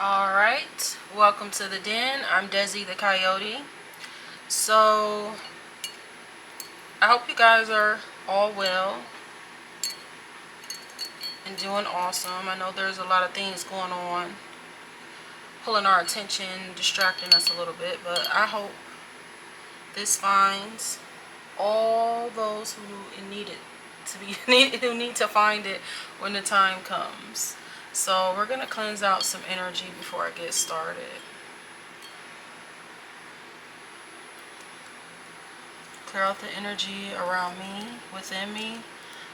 Alright, welcome to the den. I'm Deszi the Coyote. So, I hope you guys are all well and doing awesome. I know there's a lot of things going on, pulling our attention, distracting us a little bit, but I hope this finds all those who need it to be who need to find it when the time comes. So, we're going to cleanse out some energy before I get started. Clear out the energy around me, within me.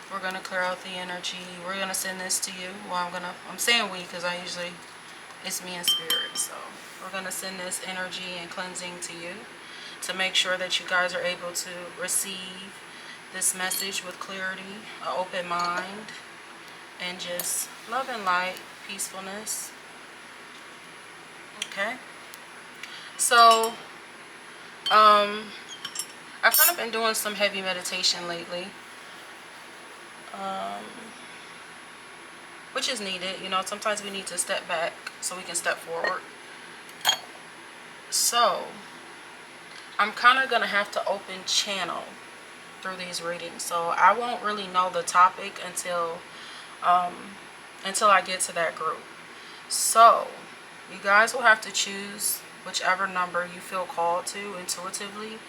We're going to clear out the energy. We're going to send this to you. Well, I'm saying we because it's me in spirit. So we're going to send this energy and cleansing to you to make sure that you guys are able to receive this message with clarity, an open mind, and just love and light, peacefulness. Okay. So, I've kind of been doing some heavy meditation lately, which is needed. You know, sometimes we need to step back so we can step forward. So, I'm kind of going to have to open channel through these readings. So, I won't really know the topic until I get to that group. So, you guys will have to choose whichever number you feel called to intuitively.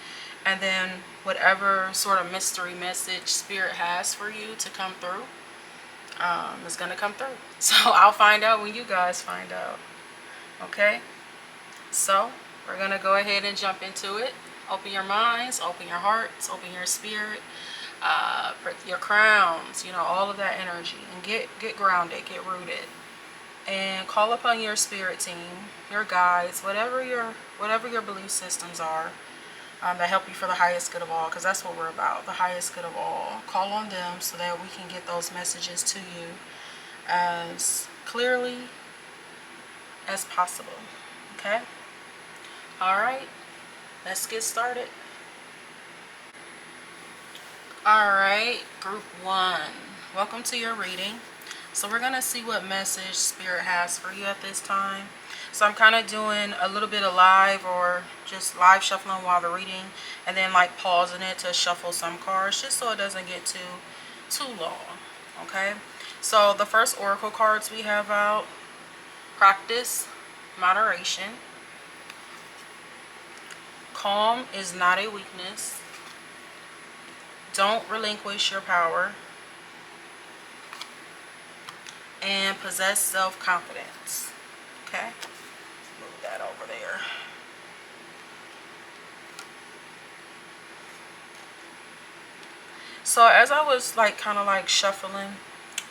And then whatever sort of mystery message Spirit has for you to come through is going to come through. So I'll find out when you guys find out. Okay? So we're going to go ahead and jump into it. Open your minds, open your hearts, open your spirit, your crowns, you know, all of that energy. And get grounded, get rooted. And call upon your spirit team, your guides, whatever your belief systems are. That help you for the highest good of all, because that's what we're about, the highest good of all. Call on them so that we can get those messages to you as clearly as possible. Okay? Alright, let's get started. Alright, group 1. Welcome to your reading. So we're going to see what message Spirit has for you at this time. So I'm kind of doing a little bit of live or just live shuffling while the reading, and then like pausing it to shuffle some cards just so it doesn't get too long. Okay, so the first oracle cards we have out: practice moderation, calm is not a weakness, don't relinquish your power, and possess self-confidence. Okay, move that over there. So as I was like kind of like shuffling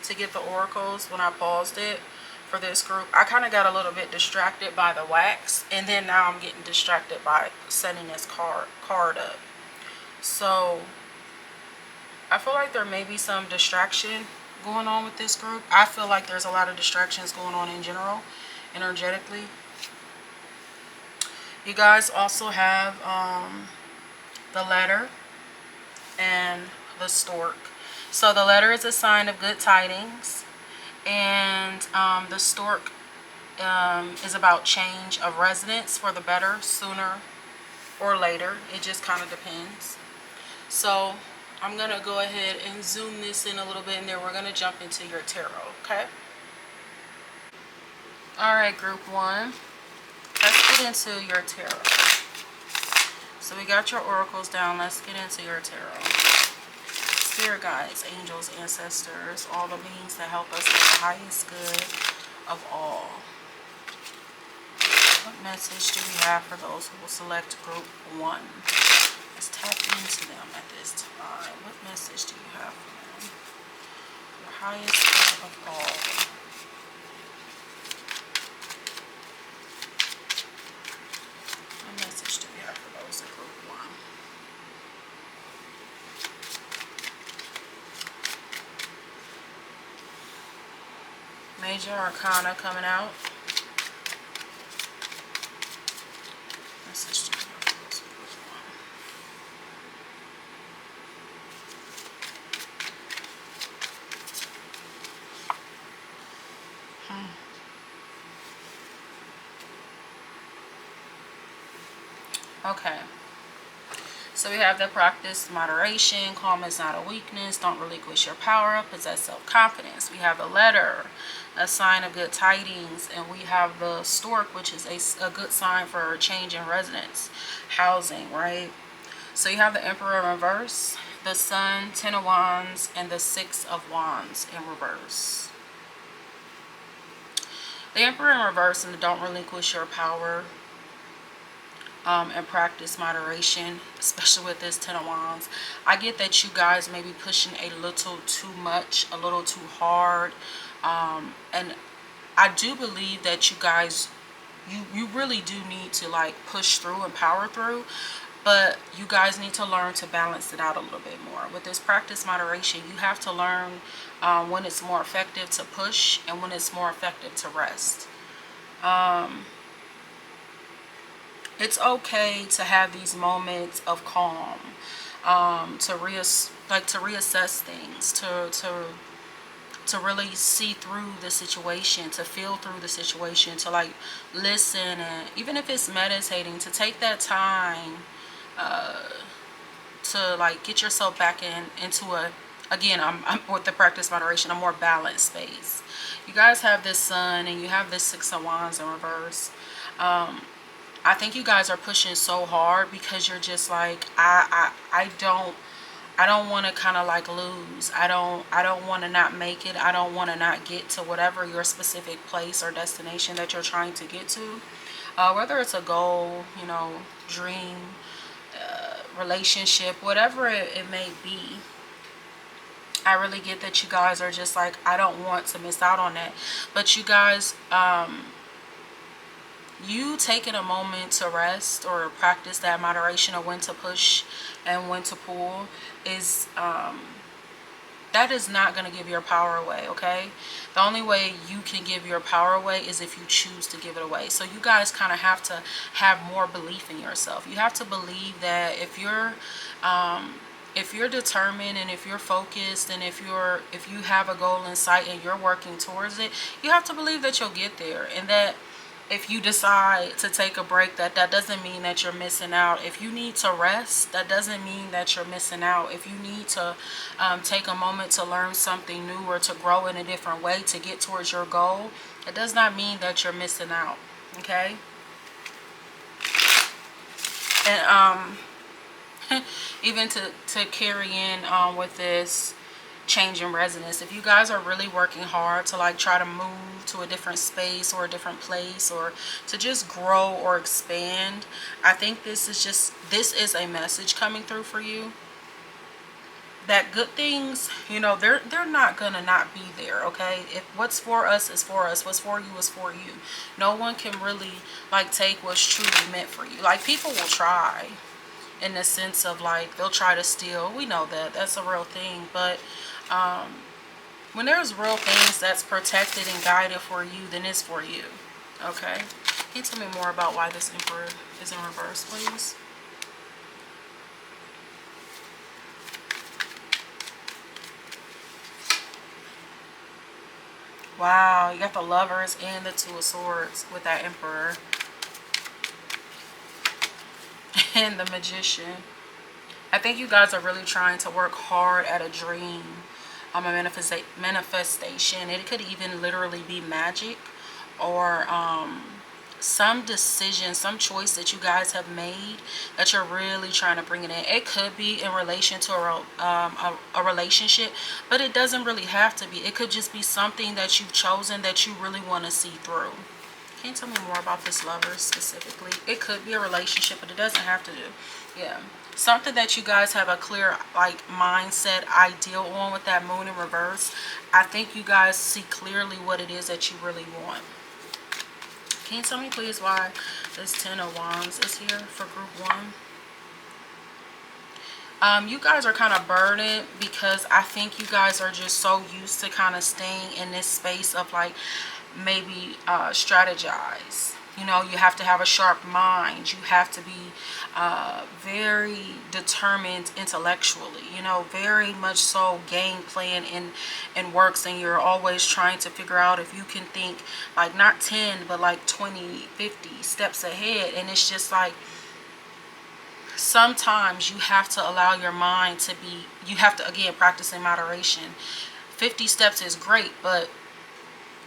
to get the oracles when I paused it for this group, I kind of got a little bit distracted by the wax, and then now I'm getting distracted by setting this card up. So I feel like there may be some distraction going on with this group. I feel like there's a lot of distractions going on in general, energetically. You guys also have the letter and the stork. So the letter is a sign of good tidings, and the stork is about change of residence for the better, sooner or later. It just kind of depends. So I'm going to go ahead and zoom this in a little bit, and then we're going to jump into your tarot. Okay? Alright, group 1. Let's get into your tarot. So we got your oracles down. Let's get into your tarot. Spirit guides, angels, ancestors, all the beings that help us for the highest good of all. What message do we have for those who will select group 1? Let's tap into them at this time. What message do you have for them? The highest good of all. What message do we have for those in group 1? Major Arcana coming out. Message to Okay. So we have the practice moderation, calm is not a weakness, don't relinquish your power, possess self-confidence. We have the letter, a sign of good tidings, and we have the stork, which is a good sign for change in residence, housing, right? So you have the Emperor in reverse, the Sun, Ten of Wands, and the Six of Wands in reverse. The Emperor in reverse and the don't relinquish your power and practice moderation, especially with this Ten of Wands. I get that you guys may be pushing a little too much, a little too hard. And I do believe that you guys, you really do need to like push through and power through. But you guys need to learn to balance it out a little bit more. With this practice moderation, you have to learn when it's more effective to push and when it's more effective to rest. It's okay to have these moments of calm, to reassess things, to really see through the situation, to feel through the situation, to like listen, and even if it's meditating, to take that time to like get yourself back into a, again, I'm with the practice moderation, a more balanced space. You guys have this Sun and you have this Six of Wands in reverse. I think you guys are pushing so hard because you're just like, I don't want to kind of like lose. I don't want to not make it. I don't want to not get to whatever your specific place or destination that you're trying to get to. Whether it's a goal, you know, dream, relationship, whatever it may be. I really get that you guys are just like, I don't want to miss out on that. But you guys, you taking a moment to rest or practice that moderation of when to push and when to pull is that is not going to give your power away. Okay, the only way you can give your power away is if you choose to give it away. So you guys kind of have to have more belief in yourself. You have to believe that if you're determined and if you're focused and if you have a goal in sight and you're working towards it, you have to believe that you'll get there, and that if you decide to take a break, that doesn't mean that you're missing out. If you need to rest, that doesn't mean that you're missing out. If you need to take a moment to learn something new or to grow in a different way to get towards your goal, it does not mean that you're missing out. Okay? And even to carry in with this change in resonance, if you guys are really working hard to like try to move to a different space or a different place or to just grow or expand, I think this is a message coming through for you that good things, you know, they're not gonna not be there. Okay, if what's for us is for us, what's for you is for you. No one can really like take what's truly meant for you. Like, people will try, in the sense of like they'll try to steal. We know that that's a real thing. But when there's real things that's protected and guided for you, then it's for you. Okay, can you tell me more about why this Emperor is in reverse, please? Wow, you got the Lovers and the Two of Swords with that Emperor. And the Magician. I think you guys are really trying to work hard at a dream, a manifestation. It could even literally be magic, or some decision, some choice that you guys have made that you're really trying to bring it in. It could be in relation to a relationship, but it doesn't really have to be. It could just be something that you've chosen that you really want to see through. Can you tell me more about this Lover specifically? It could be a relationship, but it doesn't have to do. Yeah. Something that you guys have a clear like mindset ideal on with that Moon in reverse. I think you guys see clearly what it is that you really want. Can you tell me please why this Ten of Wands is here for group 1? You guys are kind of burdened because I think you guys are just so used to kind of staying in this space of like maybe strategize. You know, you have to have a sharp mind. You have to be very determined intellectually, you know, very much so game plan in works, and you're always trying to figure out if you can think like not 10 but like 20, 50 steps ahead. And it's just like sometimes you have to allow your mind to be, you have to, again, practice in moderation. 50 steps is great, but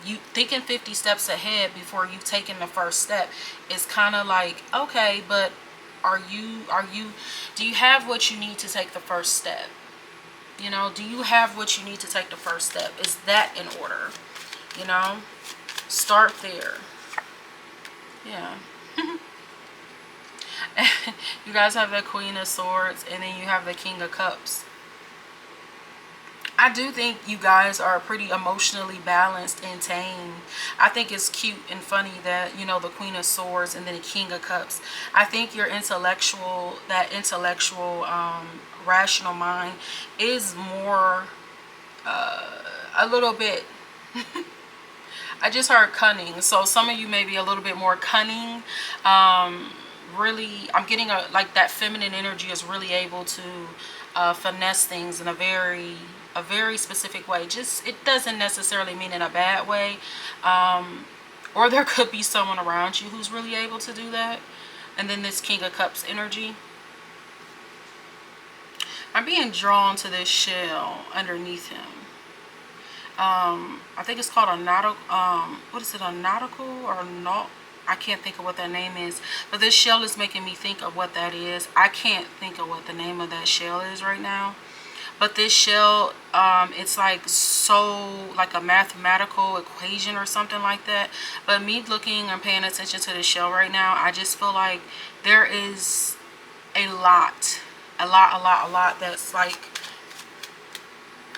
you thinking 50 steps ahead before you've taken the first step is kind of like, okay, but do you have what you need to take the first step? You know, do you have what you need to take the first step? Is that in order? You know, start there. Yeah. You guys have the Queen of Swords, and then you have the King of Cups. I do think you guys are pretty emotionally balanced and tame. I think it's cute and funny that, you know, the Queen of Swords and then the King of Cups. I think your intellectual, rational mind is more, a little bit, I just heard cunning. So some of you may be a little bit more cunning. Really, I'm getting like that feminine energy is really able to finesse things in a very specific way. Just, it doesn't necessarily mean in a bad way. Or there could be someone around you who's really able to do that. And then this King of Cups energy. I'm being drawn to this shell underneath him. I think it's called a nautical, what is it, a nautical or not? I can't think of what that name is, but this shell is making me think of what that is. I can't think of what the name of that shell is right now, but this shell, it's like like a mathematical equation or something like that. But me looking and paying attention to the shell right now, I just feel like there is a lot that's like,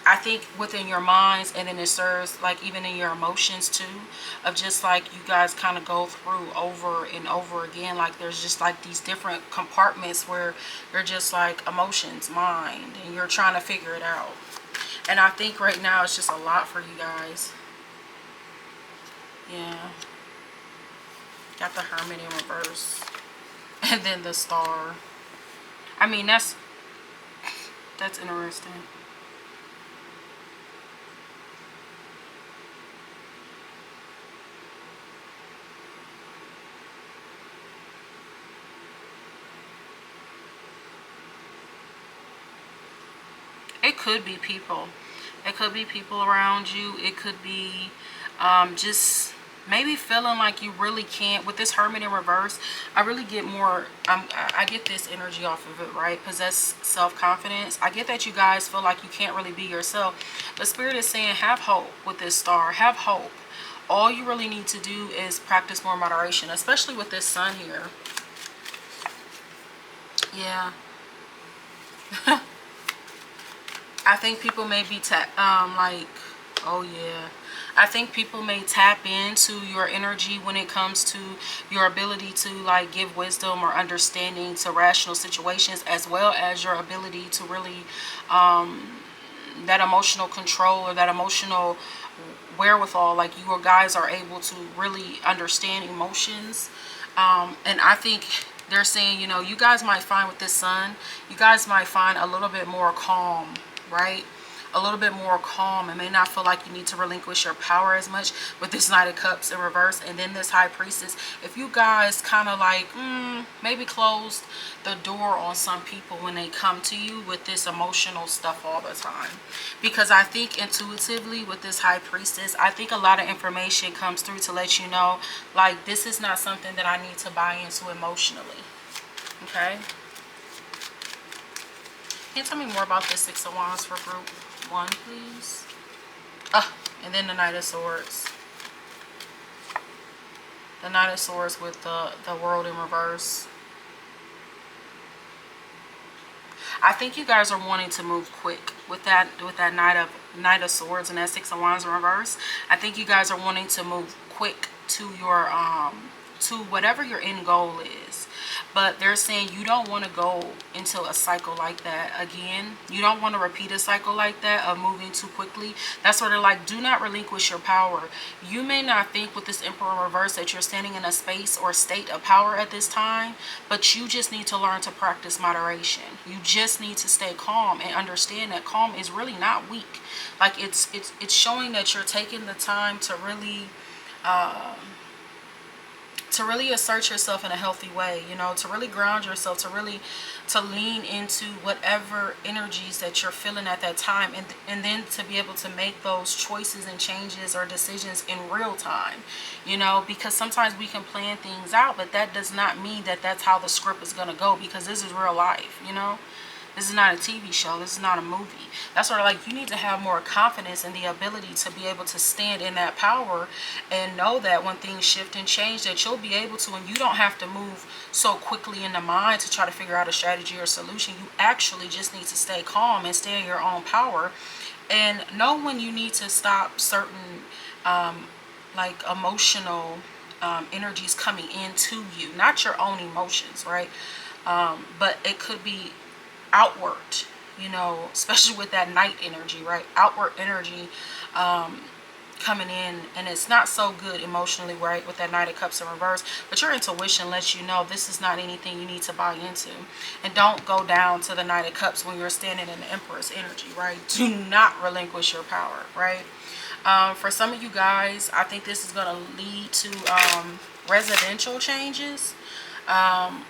I think within your minds, and then it serves like even in your emotions too, of just like you guys kind of go through over and over again. Like there's just like these different compartments where you're just like emotions, mind, and you're trying to figure it out. And I think right now it's just a lot for you guys. Yeah. Got the Hermit in reverse. And then the Star. I mean, that's interesting. It could be people. It could be people around you. It could be just maybe feeling like you really can't. With this Hermit in reverse, I really get more, I get this energy off of it, right? Possess self-confidence. I get that you guys feel like you can't really be yourself. But Spirit is saying have hope with this Star. Have hope. All you really need to do is practice more moderation, especially with this Sun here. Yeah. I think people may be oh yeah, I think people may tap into your energy when it comes to your ability to like give wisdom or understanding to rational situations, as well as your ability to really that emotional control or that emotional wherewithal. Like you guys are able to really understand emotions, and I think they're saying, you know, you guys might find with this Sun, you guys might find a little bit more calm, right? A little bit more calm, and may not feel like you need to relinquish your power as much with this Knight of Cups in reverse. And then this High Priestess, if you guys kind of like maybe closed the door on some people when they come to you with this emotional stuff all the time, because I think intuitively with this High Priestess, I think a lot of information comes through to let you know like this is not something that I need to buy into emotionally. Okay, can you tell me more about this Six of Wands for group 1, please? And then the Knight of Swords. The Knight of Swords with the World in reverse. I think you guys are wanting to move quick with that Knight of Swords and that Six of Wands in reverse. I think you guys are wanting to move quick to your to whatever your end goal is. But they're saying you don't want to go into a cycle like that again. You don't want to repeat a cycle like that of moving too quickly. That's where they're like, do not relinquish your power. You may not think with this Emperor in reverse that you're standing in a space or state of power at this time, but you just need to learn to practice moderation. You just need to stay calm and understand that calm is really not weak. Like it's showing that you're taking the time to really to really assert yourself in a healthy way, you know, to really ground yourself, to lean into whatever energies that you're feeling at that time, and then to be able to make those choices and changes or decisions in real time, you know, because sometimes we can plan things out, but that does not mean that that's how the script is going to go, because this is real life, you know. This is not a TV show. This is not a movie. That's sort of like, you need to have more confidence in the ability to be able to stand in that power and know that when things shift and change, that you'll be able to, and you don't have to move so quickly in the mind to try to figure out a strategy or solution. You actually just need to stay calm and stay in your own power, and know when you need to stop certain like emotional energies coming into you, not your own emotions, right? But it could be outward, you know, especially with that night energy, right? Outward energy coming in, and it's not so good emotionally, right, with that Knight of Cups in reverse. But your intuition lets you know this is not anything you need to buy into. And don't go down to the Knight of Cups when you're standing in the Empress energy, right? Do not relinquish your power, right? For some of you guys, I think this is going to lead to residential changes,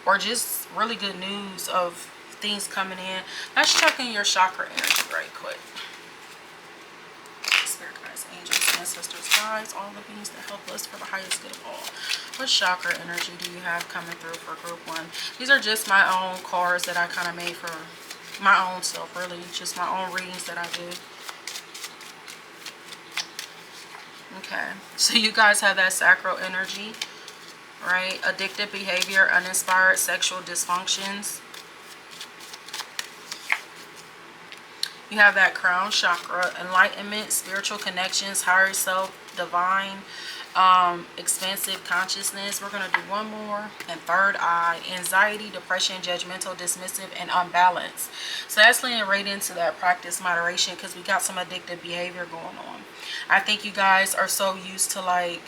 or just really good news of things coming in. Let's check in your chakra energy right quick. Spirit guides, angels, ancestors, guides, all the beings that help us for the highest good of all. What chakra energy do you have coming through for group 1? These are just my own cards that I kind of made for my own self, really. Just my own readings that I do. Okay, so you guys have that sacral energy, right? Addictive behavior, uninspired sexual dysfunctions. You have that crown chakra, enlightenment, spiritual connections, higher self, divine, expansive consciousness. We're going to do one more. And third eye, anxiety, depression, judgmental, dismissive, and unbalanced. So that's leaning right into that practice moderation, because we got some addictive behavior going on. I think you guys are so used to like,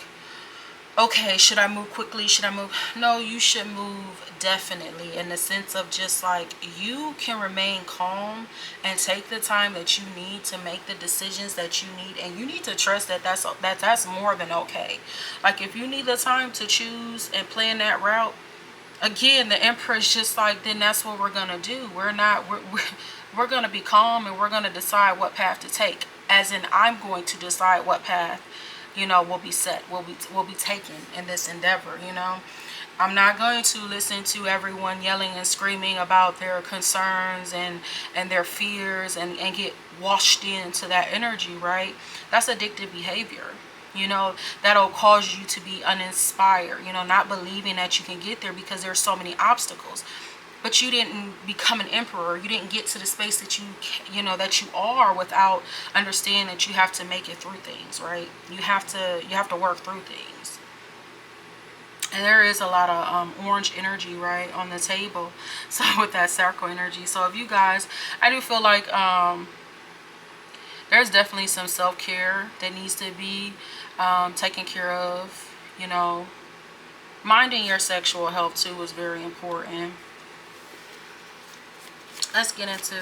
okay, should I move quickly? Should I move? No, you should move definitely, in the sense of just like, you can remain calm and take the time that you need to make the decisions that you need, and you need to trust that that's more than okay. Like, if you need the time to choose and plan that route, again, the Empress just like, then that's what we're gonna do. We're gonna be calm, and we're gonna decide what path to take. As in, I'm going to decide what path, you know, will be set, will be taken in this endeavor, you know. I'm not going to listen to everyone yelling and screaming about their concerns and their fears and get washed into that energy, right? That's addictive behavior, you know. That'll cause you to be uninspired, you know, not believing that you can get there because there's so many obstacles. But you didn't become an emperor. You didn't get to the space that you know, that you are, without understanding that you have to make it through things, right? You have to work through things. And there is a lot of orange energy, right, on the table. So with that circle energy. So if you guys, I do feel like there's definitely some self-care that needs to be taken care of, you know. Minding your sexual health too is very important. Let's get into,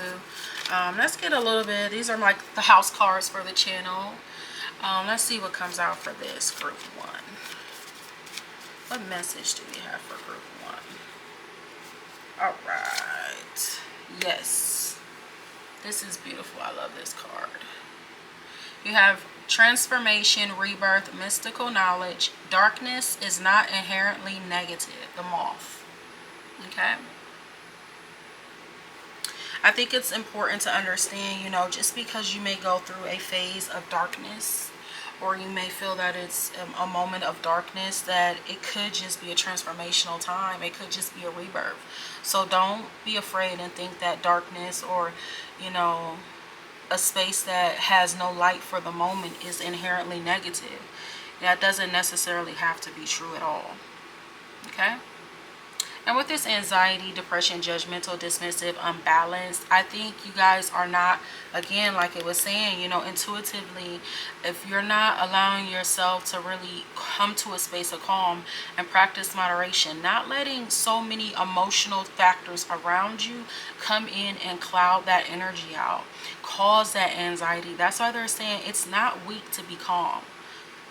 let's get a little bit, these are like the house cards for the channel. Let's see what comes out for this group 1. What message do we have for group 1? All right. Yes. This is beautiful. I love this card. You have transformation, rebirth, mystical knowledge. Darkness is not inherently negative. The Moth. Okay. I think it's important to understand, you know, just because you may go through a phase of darkness, or you may feel that it's a moment of darkness, that it could just be a transformational time. It could just be a rebirth. So don't be afraid and think that darkness, or, you know, a space that has no light for the moment is inherently negative. That doesn't necessarily have to be true at all. Okay? And with this anxiety, depression, judgmental, dismissive, unbalanced, I think you guys are not, again, like it was saying, you know, intuitively, if you're not allowing yourself to really come to a space of calm and practice moderation, not letting so many emotional factors around you come in and cloud that energy out, cause that anxiety. That's why they're saying it's not weak to be calm.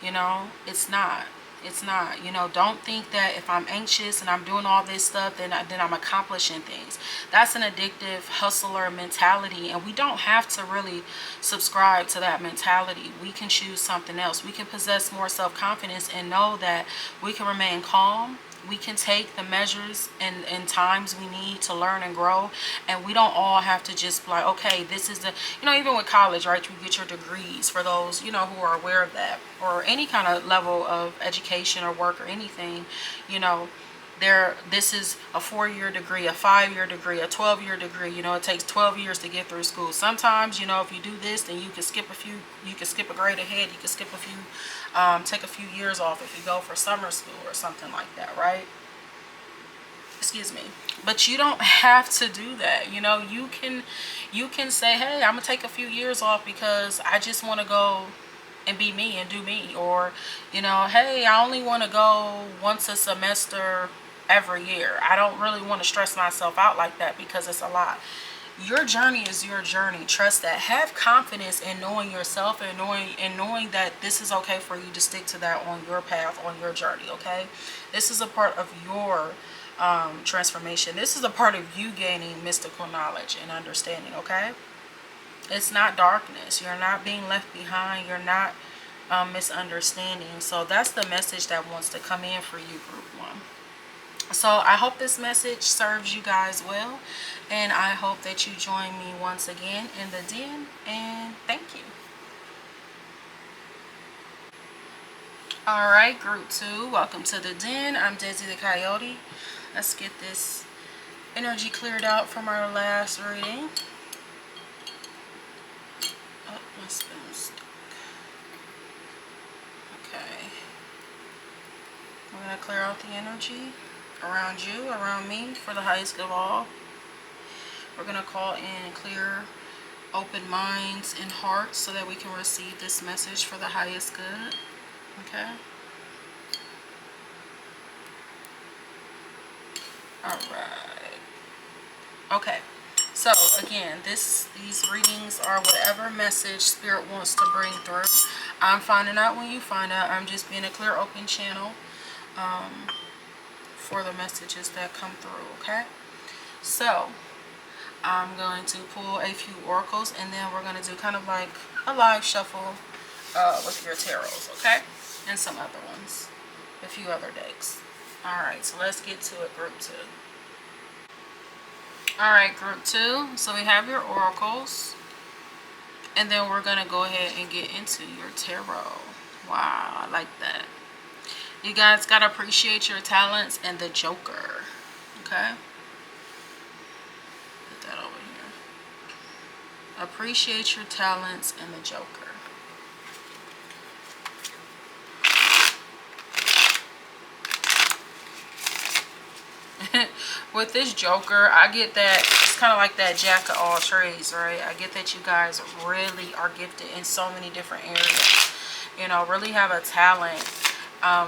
You know, it's not. It's not. You know, don't think that if I'm anxious and I'm doing all this stuff, then I'm accomplishing things. That's an addictive hustler mentality, and we don't have to really subscribe to that mentality. We can choose something else. We can possess more self-confidence and know that we can remain calm. We can take the measures and times we need to learn and grow, and we don't all have to just be like, okay, this is the, you know, even with college, right, you get your degrees, for those, you know, who are aware of that, or any kind of level of education or work or anything, you know, this is a 4-year degree, a 5-year degree, a 12-year degree. You know, it takes 12 years to get through school. Sometimes, you know, if you do this, then you can skip a grade ahead, you can skip a few, take a few years off if you go for summer school or something like that, right? Excuse me. But you don't have to do that. You know, you can say, hey, I'm gonna take a few years off because I just want to go and be me and do me. Or, you know, hey, I only want to go once a semester every year. I don't really want to stress myself out like that because it's a lot. Your journey is your journey. Trust that. Have confidence in knowing yourself and knowing that this is okay for you to stick to that on your path, on your journey. Okay, this is a part of your transformation. This is a part of you gaining mystical knowledge and understanding. Okay, it's not darkness. You're not being left behind. You're not misunderstanding. So that's the message that wants to come in for you, group 1. So I hope this message serves you guys well, and I hope that you join me once again in the den, and thank you. All right, group 2, welcome to the den. I'm Deszi the Coyote. Let's get this energy cleared out from our last reading. Oh, my spoon's stuck. Okay. We're going to clear out the energy around you, around me, for the highest good of all. We're going to call in clear, open minds and hearts so that we can receive this message for the highest good. Okay? Alright. Okay. So, again, these readings are whatever message Spirit wants to bring through. I'm finding out when you find out. I'm just being a clear, open channel for the messages that come through, okay? So, I'm going to pull a few oracles, and then we're going to do kind of like a live shuffle with your tarots, okay? And some other ones. A few other decks. Alright, so let's get to it, group 2. Alright, group 2. So we have your oracles. And then we're going to go ahead and get into your tarot. Wow, I like that. You guys got to appreciate your talents and the Joker. Okay? Put that over here. Appreciate your talents and the Joker. With this Joker, I get that it's kind of like that jack of all trades, right? I get that you guys really are gifted in so many different areas. You know, really have a talent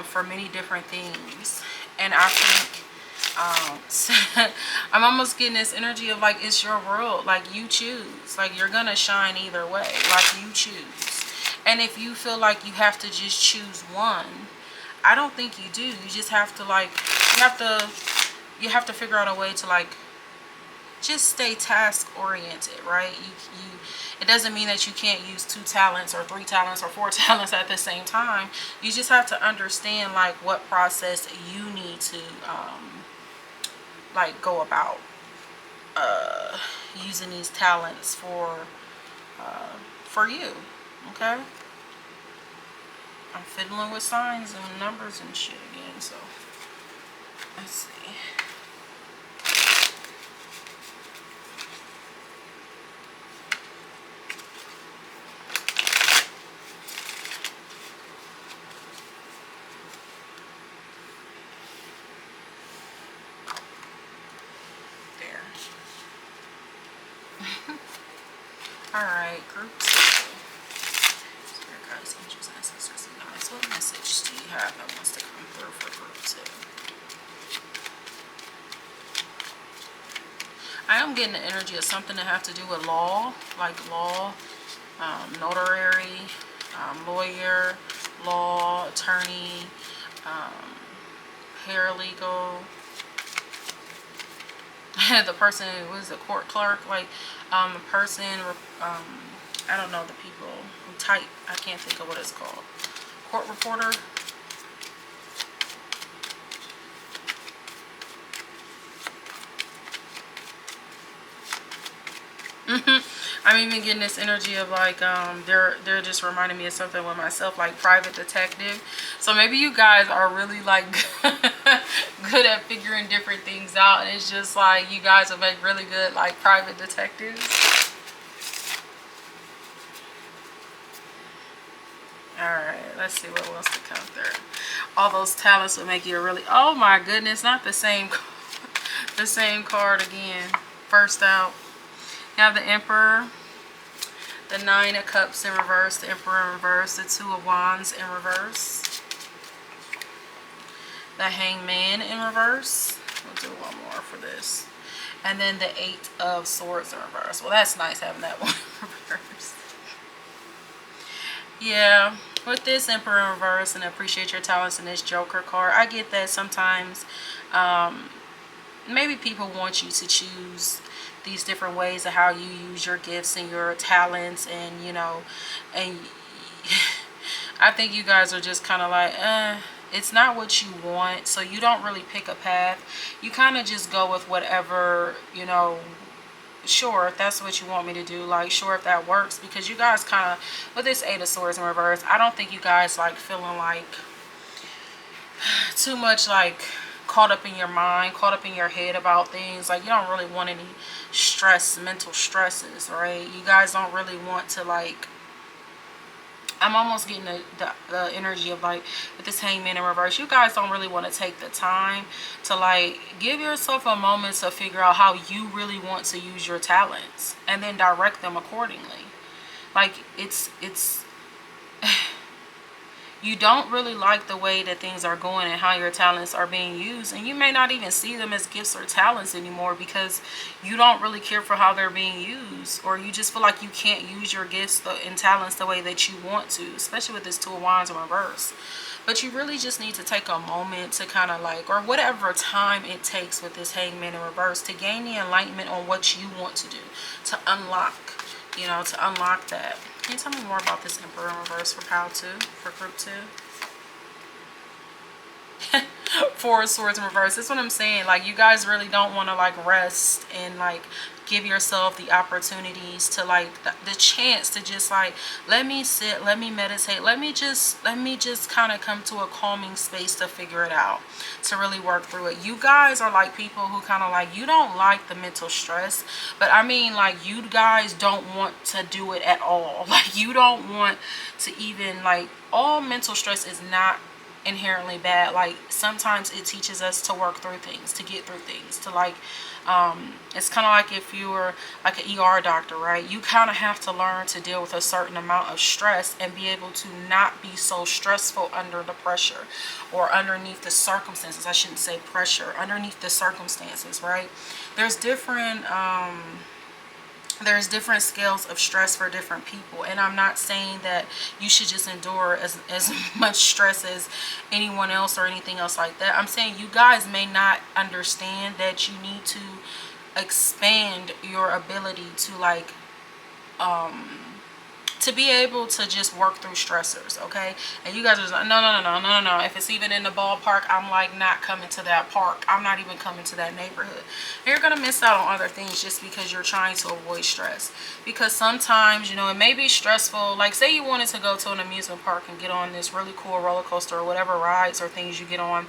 for many different things. And I think I'm almost getting this energy of like, it's your world. Like, you choose. Like, you're gonna shine either way. Like, you choose. And if you feel like you have to just choose one, I don't think you do. You just have to, like, you have to figure out a way to, like, just stay task oriented, right? It doesn't mean that you can't use 2 talents or 3 talents or 4 talents at the same time. You just have to understand, like, what process you need to like go about using these talents for you. Okay, I'm fiddling with signs and numbers and shit again, so let's see. Alright, group 2. Spirit guides, angels, ancestors, and guides. What message do you have that wants to come through for group 2? I am getting the energy of something to have to do with law, like law, notary, lawyer, law, attorney, paralegal. The person was a court clerk, like the person, I don't know the people who type. I can't think of what it's called. Court reporter. I'm even getting this energy of like they're just reminding me of something with myself, like private detective. So maybe you guys are really like good at figuring different things out, and it's just like you guys will make really good like private detectives. Alright, let's see what wants to come through. All those talents will make you a really, oh my goodness, not the same the same card again. First out, you have the Emperor, the Nine of Cups in reverse, the Emperor in reverse, the Two of Wands in reverse, the Hangman in reverse. We'll do one more for this. And then the Eight of Swords in reverse. Well, that's nice having that one in reverse. Yeah, with this Emperor in reverse and appreciate your talents in this Joker card, I get that sometimes maybe people want you to choose these different ways of how you use your gifts and your talents, and you know, and I think you guys are just kind of like, it's not what you want, so you don't really pick a path. You kind of just go with whatever, you know. Sure, if that's what you want me to do, like sure, if that works, because you guys kind of, with this Eight of Swords in reverse, I don't think you guys like feeling like too much like caught up in your mind, caught up in your head about things. Like you don't really want any stress, mental stresses, right? You guys don't really want to like, I'm almost getting the energy of like with this Hangman in reverse, you guys don't really want to take the time to like give yourself a moment to figure out how you really want to use your talents and then direct them accordingly. Like it's you don't really like the way that things are going and how your talents are being used, and you may not even see them as gifts or talents anymore because you don't really care for how they're being used, or you just feel like you can't use your gifts and talents the way that you want to, especially with this Two of Wands in reverse. But you really just need to take a moment to kind of like, or whatever time it takes with this Hangman in reverse, to gain the enlightenment on what you want to do, to unlock, you know, to unlock that. Can you tell me more about this Emperor in reverse for pile 2, for group 2? Four of Swords in reverse. That's what I'm saying. Like you guys really don't want to like rest and like give yourself the opportunities to like the chance to just like, let me sit, let me meditate, let me just kind of come to a calming space to figure it out, to really work through it. You guys are like people who kind of like, you don't like the mental stress, but I mean like you guys don't want to do it at all. Like you don't want to even like, all mental stress is not inherently bad. Like sometimes it teaches us to work through things, to get through things, to like it's kind of like if you were like an ER doctor, right? You kind of have to learn to deal with a certain amount of stress and be able to not be so stressful under the pressure, or underneath the circumstances. I shouldn't say pressure, underneath the circumstances, right? There's different scales of stress for different people, and I'm not saying that you should just endure as much stress as anyone else or anything else like that. I'm saying you guys may not understand that you need to expand your ability to like to be able to just work through stressors, okay? And you guys are just like, no. If it's even in the ballpark, I'm like not coming to that park. I'm not even coming to that neighborhood. And you're going to miss out on other things just because you're trying to avoid stress. Because sometimes, you know, it may be stressful. Like say you wanted to go to an amusement park and get on this really cool roller coaster or whatever rides or things you get on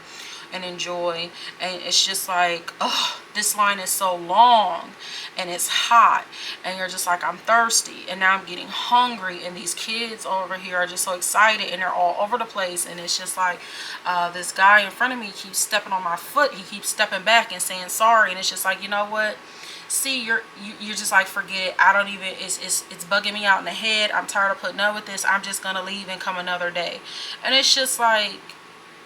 and enjoy, and it's just like, oh, this line is so long and it's hot, and you're just like, I'm thirsty and now I'm getting hungry, and these kids over here are just so excited and they're all over the place, and it's just like this guy in front of me keeps stepping on my foot, he keeps stepping back and saying sorry, and it's just like, you know what, see, you're just like, forget, I don't even, it's bugging me out in the head, I'm tired of putting up with this, I'm just gonna leave and come another day. And it's just like,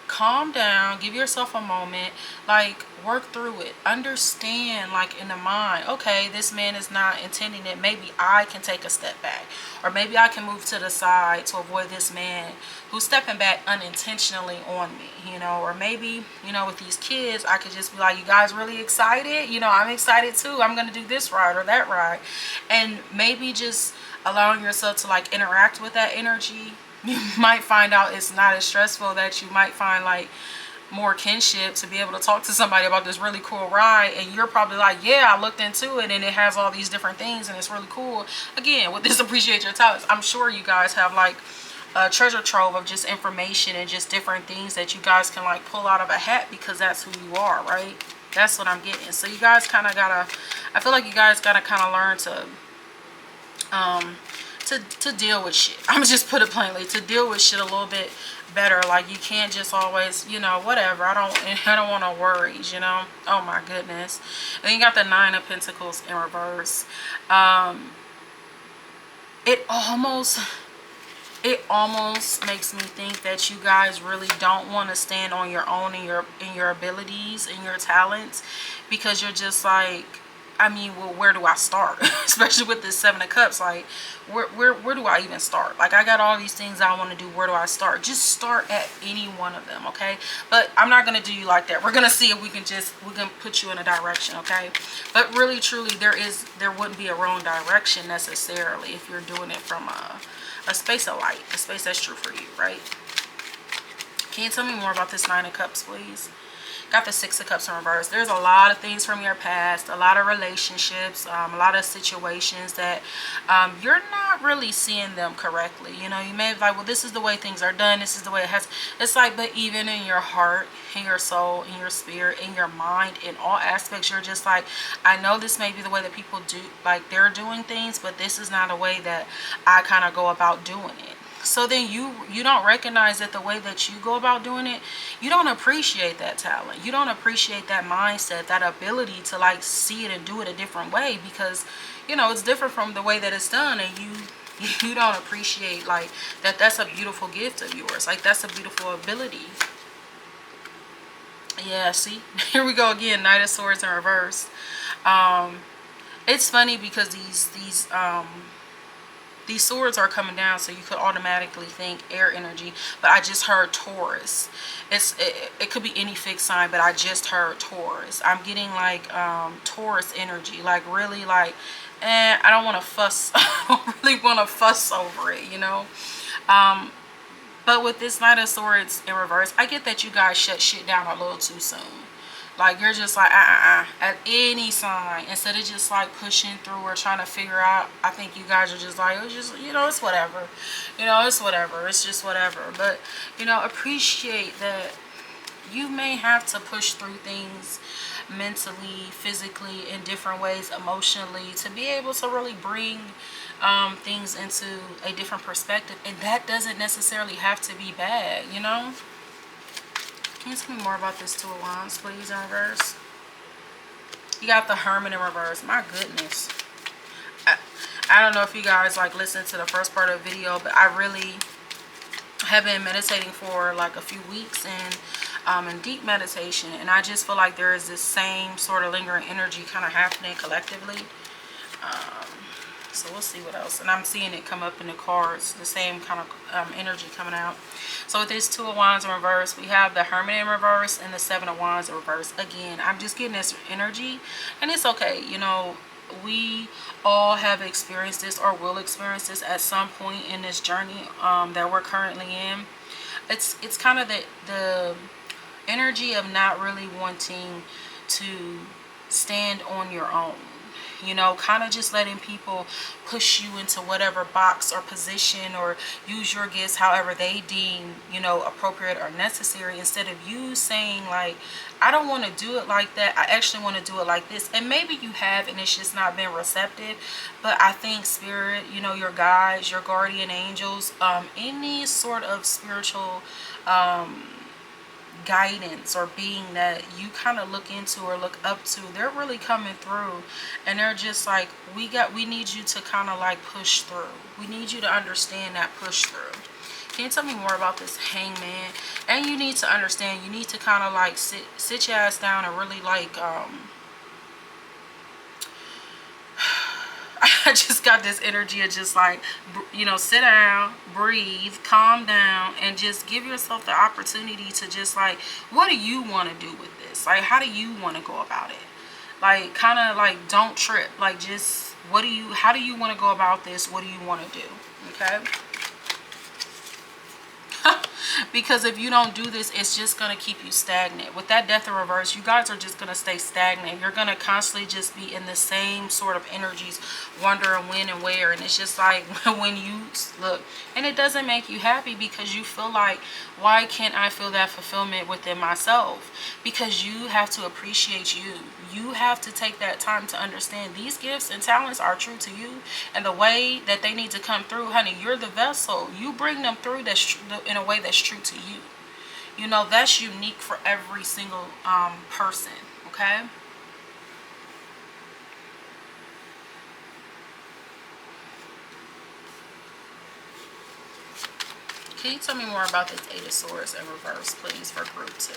calm down, give yourself a moment, like work through it, understand, like in the mind, okay, this man is not intending it, maybe I can take a step back, or maybe I can move to the side to avoid this man who's stepping back unintentionally on me, you know. Or maybe, you know, with these kids, I could just be like, you guys really excited? You know, I'm excited too, I'm gonna do this ride or that ride. And maybe just allowing yourself to like interact with that energy, you might find out it's not as stressful, that you might find like more kinship to be able to talk to somebody about this really cool ride. And you're probably like, yeah, I looked into it and it has all these different things and it's really cool. Again, with this appreciate your talents, I'm sure you guys have like a treasure trove of just information and just different things that you guys can like pull out of a hat, because that's who you are, right? That's what I'm getting. So you guys kind of gotta, I feel like you guys gotta kind of learn to deal with shit. I'm just put it plainly, to deal with shit a little bit better. Like you can't just always, you know, whatever, I don't want no worries, you know. Oh my goodness. And you got the Nine of Pentacles in reverse. It almost makes me think that you guys really don't want to stand on your own in your abilities and your talents, because you're just like, I mean, well, where do I start? Especially with this Seven of Cups, like where do I even start? Like I got all these things I want to do, where do I start? Just start at any one of them, okay? But I'm not going to do you like that. We're going to see if we can put you in a direction, okay? But really truly, there wouldn't be a wrong direction necessarily if you're doing it from a space of light, a space that's true for you, right? Can you tell me more about this Nine of Cups, please? Got the Six of Cups in reverse. There's a lot of things from your past, a lot of relationships, a lot of situations that you're not really seeing them correctly. You know, you may have like, well, this is the way things are done, this is the way it has. It's like, but even in your heart, in your soul, in your spirit, in your mind, in all aspects, you're just like, I know this may be the way that people do, like they're doing things, but this is not a way that I kind of go about doing it. So then you don't recognize that the way that you go about doing it, you don't appreciate that talent. You don't appreciate that mindset, that ability to like see it and do it a different way, because, you know, it's different from the way that it's done, and you don't appreciate like that. That's a beautiful gift of yours. Like that's a beautiful ability. Yeah, see? Here we go again, Knight of Swords in reverse. It's funny because these swords are coming down, so you could automatically think air energy, but I just heard Taurus. It could be any fixed sign, but I just heard Taurus. I'm getting like Taurus energy, like really like, I don't want to fuss. I don't really want to fuss over it, you know. But with this Knight of Swords in reverse, I get that you guys shut shit down a little too soon. Like you're just like at any sign, instead of just like pushing through or trying to figure out. I think you guys are just like, it's just, you know, it's whatever, you know, it's whatever, it's just whatever. But, you know, appreciate that you may have to push through things mentally, physically, in different ways, emotionally, to be able to really bring things into a different perspective. And that doesn't necessarily have to be bad, you know. Can you tell me more about this Two of Wands, please, in reverse? You got the Hermit in reverse. My goodness. I don't know if you guys like listened to the first part of the video, but I really have been meditating for like a few weeks and in deep meditation, and I just feel like there is this same sort of lingering energy kind of happening collectively. So we'll see what else. And I'm seeing it come up in the cards, the same kind of energy coming out. So with this Two of Wands in reverse, we have the Hermit in reverse and the Seven of Wands in reverse. Again, I'm just getting this energy, and it's okay. You know, we all have experienced this or will experience this at some point in this journey that we're currently in. It's kind of the energy of not really wanting to stand on your own. You know, kind of just letting people push you into whatever box or position, or use your gifts however they deem, you know, appropriate or necessary, instead of you saying like, I don't want to do it like that, I actually want to do it like this. And maybe you have, and it's just not been receptive. But I think spirit, you know, your guides, your guardian angels, any sort of spiritual guidance or being that you kind of look into or look up to, they're really coming through, and they're just like, we need you to kind of like push through. We need you to understand that push through. Can you tell me more about this Hangman? And you need to understand, you need to kind of like sit your ass down and really like, I just got this energy of just like, you know, sit down, breathe, calm down, and just give yourself the opportunity to just like, what do you want to do with this? Like, how do you want to go about it? Like, kind of like, don't trip. Like, just, how do you want to go about this? What do you want to do? Okay. Because if you don't do this, it's just going to keep you stagnant. With that Death in reverse, you guys are just going to stay stagnant. You're going to constantly just be in the same sort of energies, wondering when and where. And it's just like when you look, and it doesn't make you happy because you feel like, why can't I feel that fulfillment within myself? Because you have to appreciate you. You have to take that time to understand these gifts and talents are true to you, and the way that they need to come through, honey, you're the vessel. You bring them through in a way that's true to you. You know, that's unique for every single person. Okay. Can you tell me more about this Eight of Swords in reverse, please, for group 2?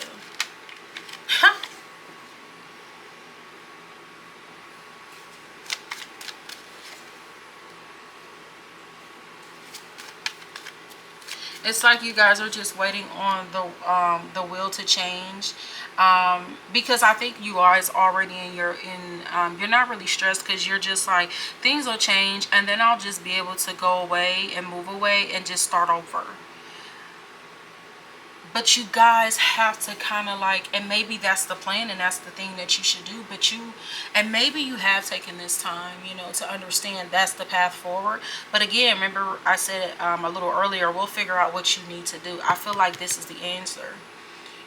It's like you guys are just waiting on the will to change, because I think you guys already you're not really stressed, because you're just like, things will change and then I'll just be able to go away and move away and just start over. But you guys have to kind of like, and maybe that's the plan and that's the thing that you should do, and maybe you have taken this time, you know, to understand that's the path forward. But again, remember I said a little earlier, we'll figure out what you need to do. I feel like this is the answer.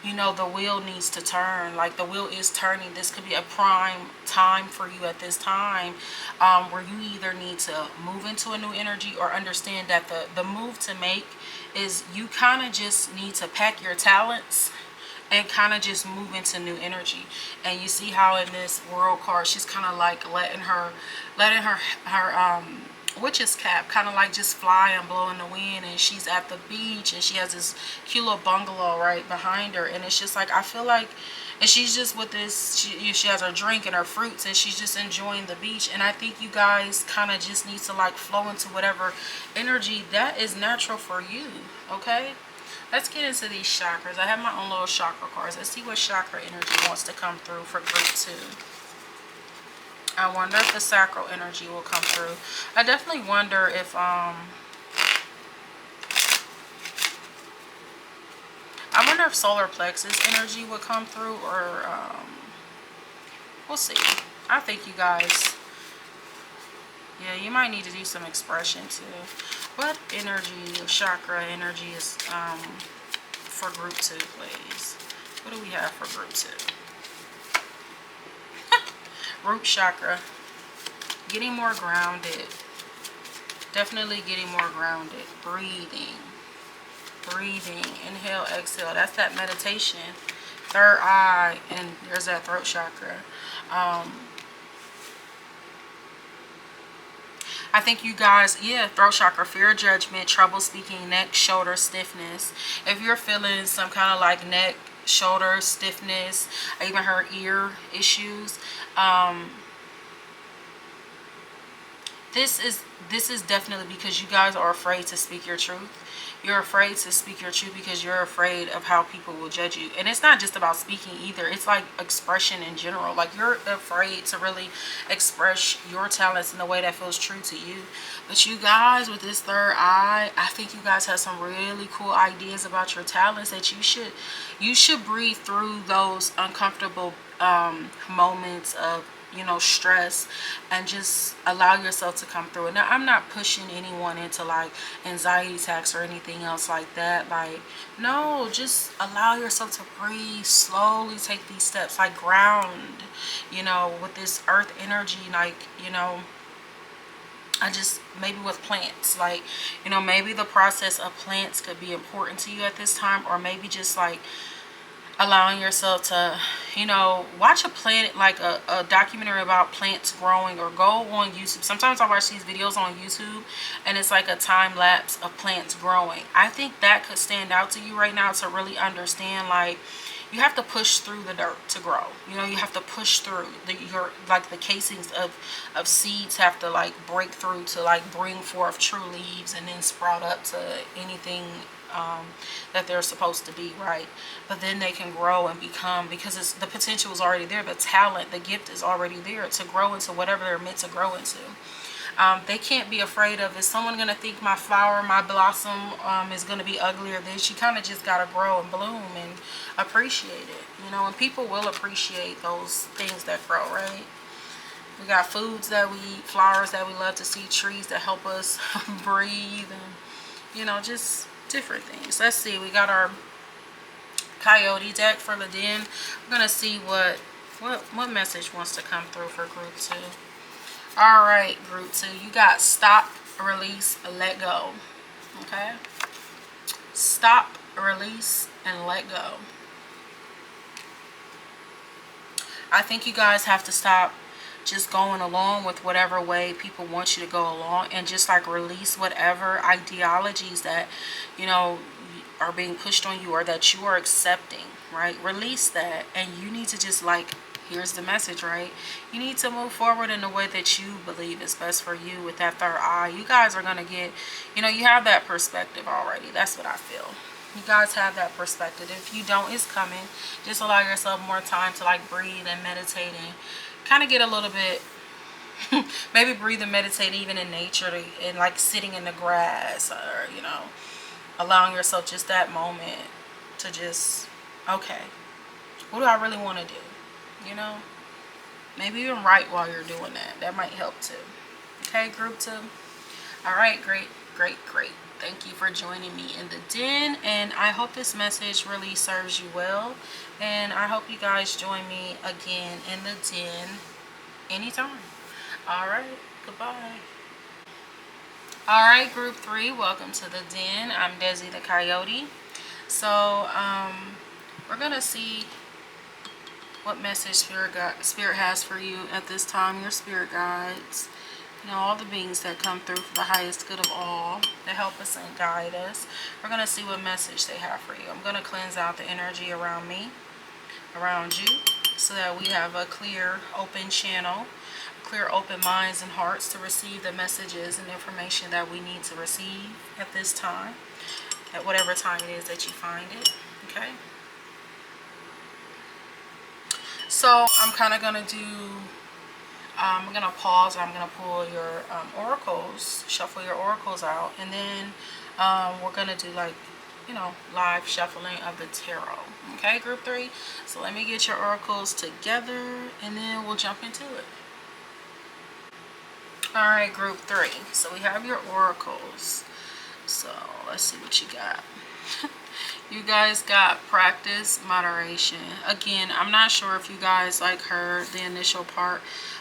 You know, the wheel needs to turn. Like, the wheel is turning. This could be a prime time for you at this time, where you either need to move into a new energy or understand that the move to make is you kind of just need to pack your talents and kind of just move into new energy. And you see how in this World card, she's kind of like letting her witch's cap kind of like just fly and blow in the wind, and she's at the beach and she has this cute little bungalow right behind her, and it's just like, I feel like, and she's just with this, she has her drink and her fruits and she's just enjoying the beach. And I think you guys kind of just need to like flow into whatever energy that is natural for you. Okay, let's get into these chakras. I have my own little chakra cards. Let's see what chakra energy wants to come through for group 2. I wonder if the sacral energy will come through. I definitely wonder if I wonder if solar plexus energy would come through, or we'll see. I think you guys, yeah, you might need to do some expression too. What energy, chakra energy is for group 2, please? What do we have for group 2? Root chakra. Getting more grounded. Definitely getting more grounded. Breathing. Breathing. Inhale, exhale. That's that meditation. Third eye. And there's that throat chakra. I think you guys, yeah, throat chakra, fear of judgment, trouble speaking, neck, shoulder, stiffness. If you're feeling some kind of like neck, shoulder stiffness, I even heard ear issues, this is definitely because you guys are afraid to speak your truth. You're afraid to speak your truth because you're afraid of how people will judge you. And it's not just about speaking either. It's like expression in general. Like, you're afraid to really express your talents in a way that feels true to you. But you guys, with this third eye, I think you guys have some really cool ideas about your talents that you should breathe through those uncomfortable moments of, you know, stress, and just allow yourself to come through it. Now, I'm not pushing anyone into like anxiety attacks or anything else like that. Like, no, just allow yourself to breathe, slowly take these steps, like ground, you know, with this earth energy. Like, you know, I just, maybe with plants, like, you know, maybe the process of plants could be important to you at this time, or maybe just like, allowing yourself to, you know, watch a plant, like a documentary about plants growing, or go on YouTube. Sometimes I watch these videos on YouTube and it's like a time lapse of plants growing. I think that could stand out to you right now, to really understand, like, you have to push through the dirt to grow. You know, you have to push through your, like, the casings of seeds have to, like, break through to, like, bring forth true leaves and then sprout up to anything that they're supposed to be, right? But then they can grow and become, because it's, the potential is already there, the talent, the gift is already there to grow into whatever they're meant to grow into. They can't be afraid of, is someone going to think my flower, my blossom is going to be ugly or this? You kind of just got to grow and bloom and appreciate it, you know, and people will appreciate those things that grow, right? We got foods that we eat, flowers that we love to see, trees that help us breathe, and, you know, just different things. Let's see, we got our Coyote deck for the den. We're going to see what message wants to come through for group 2. All right, group 2, you got stop, release, let go. Okay, stop, release, and let go. I think you guys have to stop just going along with whatever way people want you to go along, and just like release whatever ideologies that, you know, are being pushed on you or that you are accepting, right? Release that, and you need to just, like, here's the message, right? You need to move forward in the way that you believe is best for you with that third eye. You guys are going to get, you know, you have that perspective already. That's what I feel. You guys have that perspective. If you don't, it's coming. Just allow yourself more time to, like, breathe and meditate and kind of get a little bit, maybe breathe and meditate even in nature, and like sitting in the grass, or, you know, allowing yourself just that moment to just, okay, what do I really want to do? You know, maybe even write while you're doing that. That might help too. Okay, group 2. All right, great. Thank you for joining me in the den, and I hope this message really serves you well, and I hope you guys join me again in the den anytime. All right, goodbye. All right, group 3, welcome to the den. I'm Deszi the Coyote. So we're gonna see what message spirit has for you at this time. Your spirit guides, you know, all the beings that come through for the highest good of all, that help us and guide us. We're going to see what message they have for you. I'm going to cleanse out the energy around me, around you, so that we have a clear, open channel, clear, open minds and hearts to receive the messages and information that we need to receive at this time, at whatever time it is that you find it. Okay? So I'm kind of going to do, I'm going to pause. I'm going to pull your oracles, shuffle your oracles out, and then we're going to do, like, you know, live shuffling of the tarot. Okay, group 3. So let me get your oracles together, and then we'll jump into it. All right, group 3. So we have your oracles. So let's see what you got. You guys got practice, moderation. Again, I'm not sure if you guys, like, heard the initial part,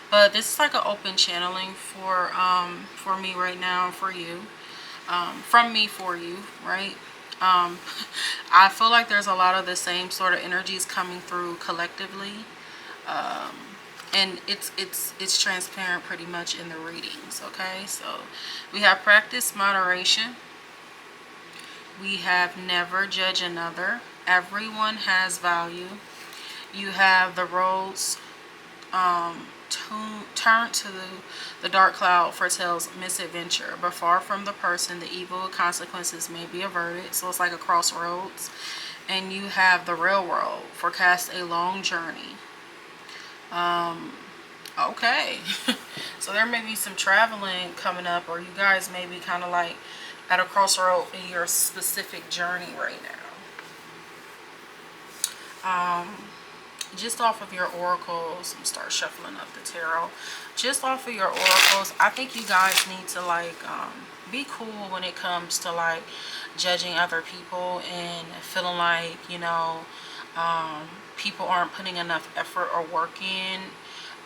but this is like an open channeling for me right now, for you, from me for you, right? I feel like there's a lot of the same sort of energies coming through collectively, and it's transparent pretty much in the readings. Okay, so we have practice, moderation. We have never judge another. Everyone has value. You have the roads turn to the dark cloud foretells misadventure, but far from the person the evil consequences may be averted. So it's like a crossroads. And you have the railroad forecast a long journey. Okay. So there may be some traveling coming up, or you guys may be kind of like at a crossroad in your specific journey right now. Just off of your oracles, I'm start shuffling up the tarot. Just off of your oracles, I think you guys need to, like, be cool when it comes to, like, judging other people and feeling like, you know, people aren't putting enough effort or work in.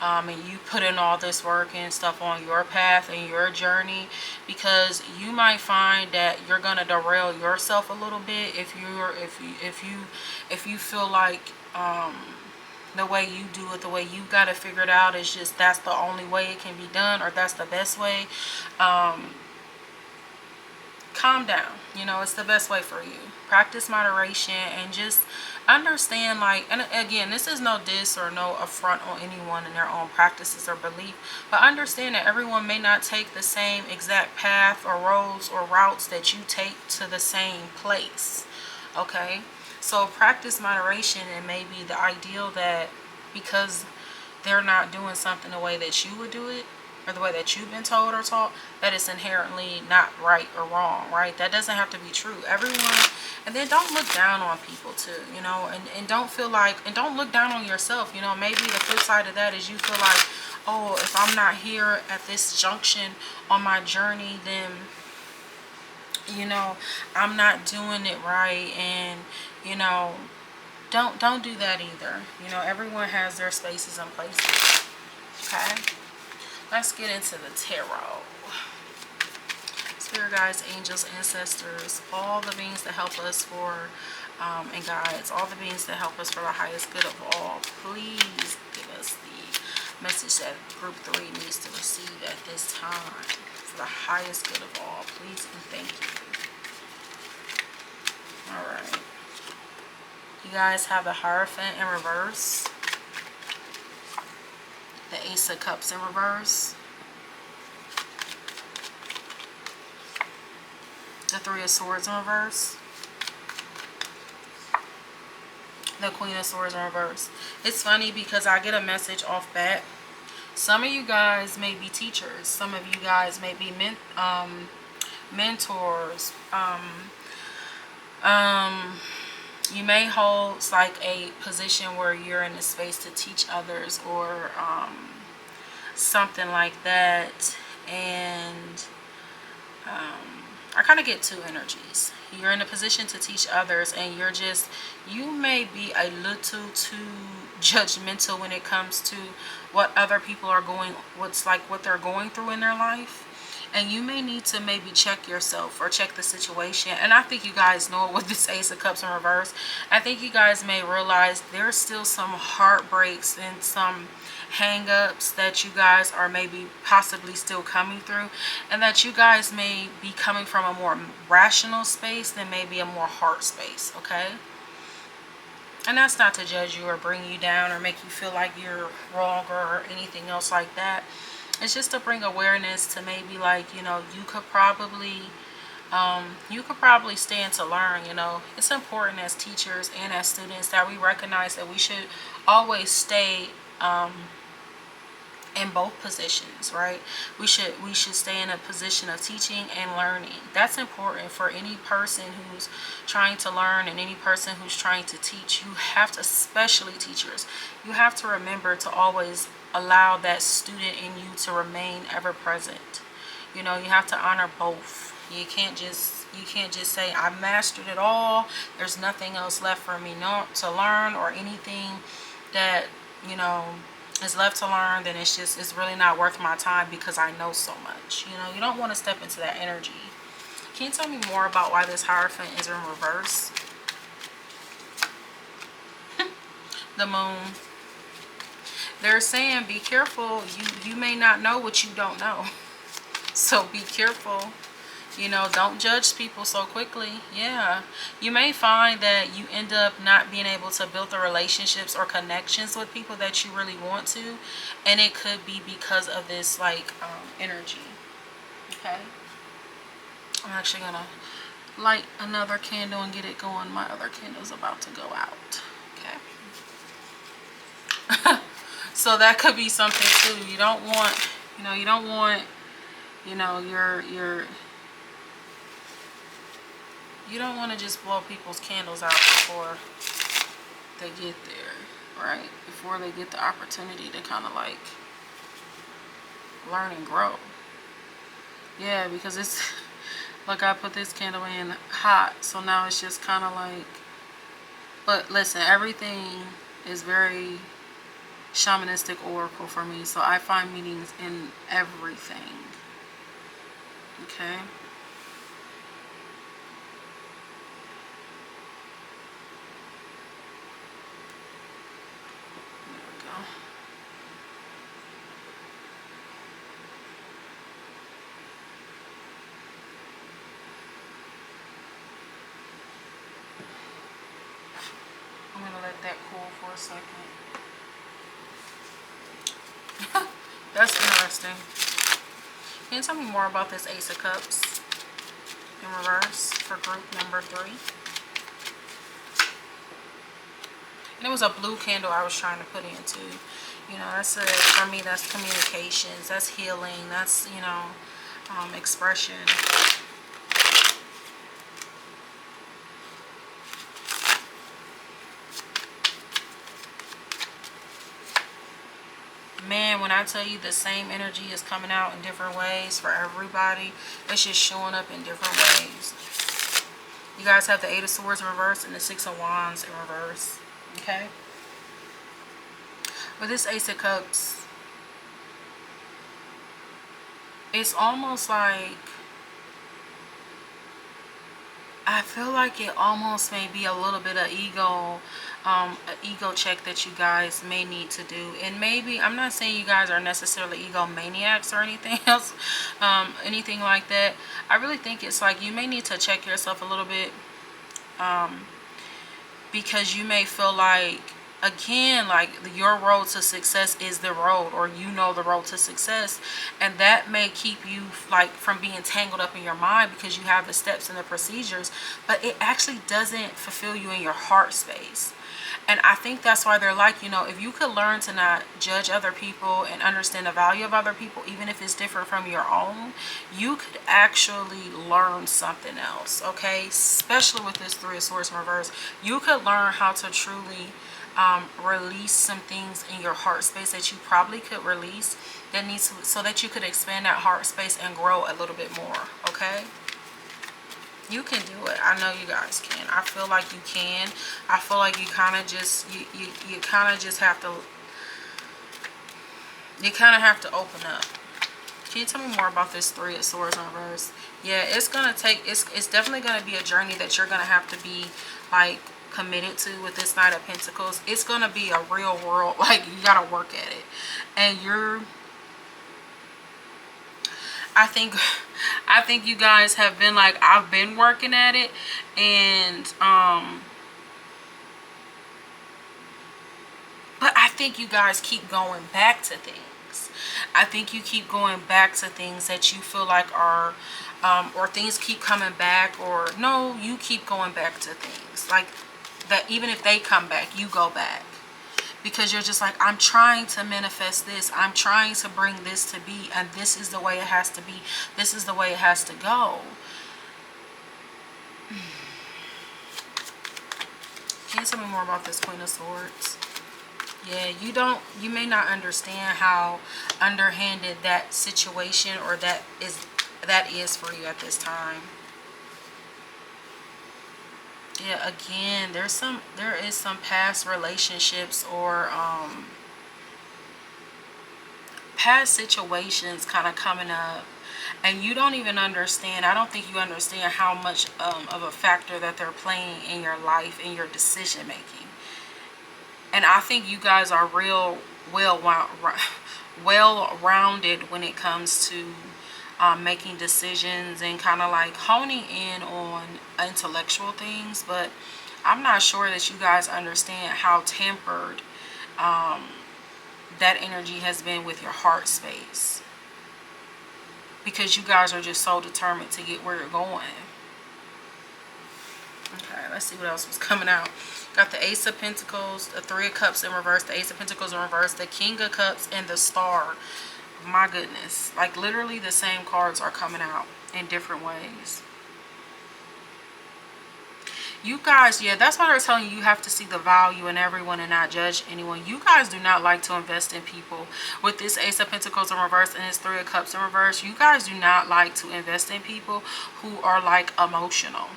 and you put in all this work and stuff on your path and your journey, because you might find that you're gonna derail yourself a little bit if you feel like the way you do it, the way you got it figured out is just that's the only way it can be done, or that's the best way. Calm down. You know, it's the best way for you. Practice moderation and just understand, like, and again, this is no diss or no affront on anyone in their own practices or belief, but understand that everyone may not take the same exact path or roads or routes that you take to the same place. Okay, so practice moderation. And maybe the ideal that because they're not doing something the way that you would do it, or the way that you've been told or taught, that it's inherently not right or wrong, right? That doesn't have to be true. Everyone, and then don't look down on people too, you know, and don't feel like, and don't look down on yourself, you know. Maybe the flip side of that is you feel like, oh, if I'm not here at this junction on my journey, then, you know, I'm not doing it right. And, you know, don't do that either. You know, everyone has their spaces and places. Okay, let's get into the tarot. Spirit guides, angels, ancestors, all the beings that help us for and guides, all the beings that help us for the highest good of all, please give us the message that group 3 needs to receive at this time for the highest good of all. Please and thank you. All right, you guys have the Hierophant in reverse, the Ace of Cups in reverse, the Three of Swords in reverse, the Queen of Swords in reverse. It's funny because I get a message off bat. Some of you guys may be teachers. Some of you guys may be mentors. You may hold like a position where you're in a space to teach others, or something like that. And I kind of get two energies. You're in a position to teach others, and you may be a little too judgmental when it comes to what other people are what they're going through in their life. And you may need to maybe check yourself or check the situation. And I think you guys know it with this Ace of Cups in reverse. I think you guys may realize there's still some heartbreaks and some hang-ups that you guys are maybe possibly still coming through, and that you guys may be coming from a more rational space than maybe a more heart space. Okay, and that's not to judge you or bring you down or make you feel like you're wrong or anything else like that. It's just to bring awareness to maybe, like, you know, you could probably stand to learn. You know, it's important as teachers and as students that we recognize that we should always stay in both positions, right? We should stay in a position of teaching and learning. That's important for any person who's trying to learn and any person who's trying to teach. You have to, especially teachers, you have to remember to always allow that student in you to remain ever present. You know, you have to honor both. You can't just say I mastered it all, there's nothing else left for me to learn, or anything that, you know, is left to learn, then it's really not worth my time because I know so much. You know, you don't want to step into that energy. Can you tell me more about why this Hierophant is in reverse? The Moon. They're saying be careful. You may not know what you don't know. So be careful. You know, don't judge people so quickly. Yeah. You may find that you end up not being able to build the relationships or connections with people that you really want to. And it could be because of this, like, energy. Okay. I'm actually going to light another candle and get it going. My other candle's about to go out. Okay. So that could be something too. You don't want, you don't want to just blow people's candles out before they get there, right? Before they get the opportunity to kind of like learn and grow. Yeah, because it's, look, I put this candle in hot, so now it's just kind of like, but listen, everything is very shamanistic oracle for me. So I find meanings in everything. Okay. I'm going to let that cool for a second. That's interesting. Can you tell me more about this Ace of Cups in reverse for group number 3? And it was a blue candle I was trying to put into. You know, that's for me, that's communications, that's healing, that's, you know, expression. Man, when I tell you the same energy is coming out in different ways for everybody, it's just showing up in different ways. You guys have the 8 of Swords in reverse and the 6 of Wands in reverse. Okay? With this Ace of Cups, it's almost like, I feel like it almost may be a little bit of ego, an ego check that you guys may need to do. And maybe, I'm not saying you guys are necessarily egomaniacs or anything else, anything like that. I really think it's like you may need to check yourself a little bit, because you may feel like, again, like your road to success is the road, or you know the road to success, and that may keep you like from being tangled up in your mind because you have the steps and the procedures, but it actually doesn't fulfill you in your heart space. And I think that's why they're like, you know, if you could learn to not judge other people and understand the value of other people, even if it's different from your own, you could actually learn something else, okay? Especially with this 3 of Swords in reverse. You could learn how to truly release some things in your heart space that you probably could release that needs to, so that you could expand that heart space and grow a little bit more, okay? You can do it. I know you guys can. I feel like you can. I feel like you kind of just, you kind of just have to, you kind of have to open up. Can you tell me more about this 3 of Swords in reverse? Yeah, it's going to take, it's definitely going to be a journey that you're going to have to be like committed to with this Knight of Pentacles. It's going to be a real world, like you got to work at it. And I think you guys have been like, I've been working at it, and but I think you guys keep going back to things. I think you keep going back to things that you feel like are or things keep coming back, or no, you keep going back to things like that. Even if they come back, you go back. Because you're just like, I'm trying to manifest this. I'm trying to bring this to be. And this is the way it has to be. This is the way it has to go. Can you tell me more about this Queen of Swords? Yeah, you may not understand how underhanded that situation or that is for you at this time. Yeah, again, there is some past relationships or past situations kind of coming up, and you don't even understand. I don't think you understand how much of a factor that they're playing in your life, in your decision making. And I think you guys are real well-rounded when it comes to making decisions and kind of like honing in on intellectual things. But I'm not sure that you guys understand how tampered that energy has been with your heart space, because you guys are just so determined to get where you're going. Okay, let's see what else was coming out. Got the Ace of Pentacles, the 3 of Cups in reverse, the Ace of Pentacles in reverse, the King of Cups, and the Star. My goodness, like literally the same cards are coming out in different ways. You guys, yeah, that's why they're telling you have to see the value in everyone and not judge anyone. You guys do not like to invest in people. With this Ace of Pentacles in reverse and this 3 of Cups in reverse, you guys do not like to invest in people who are like emotional.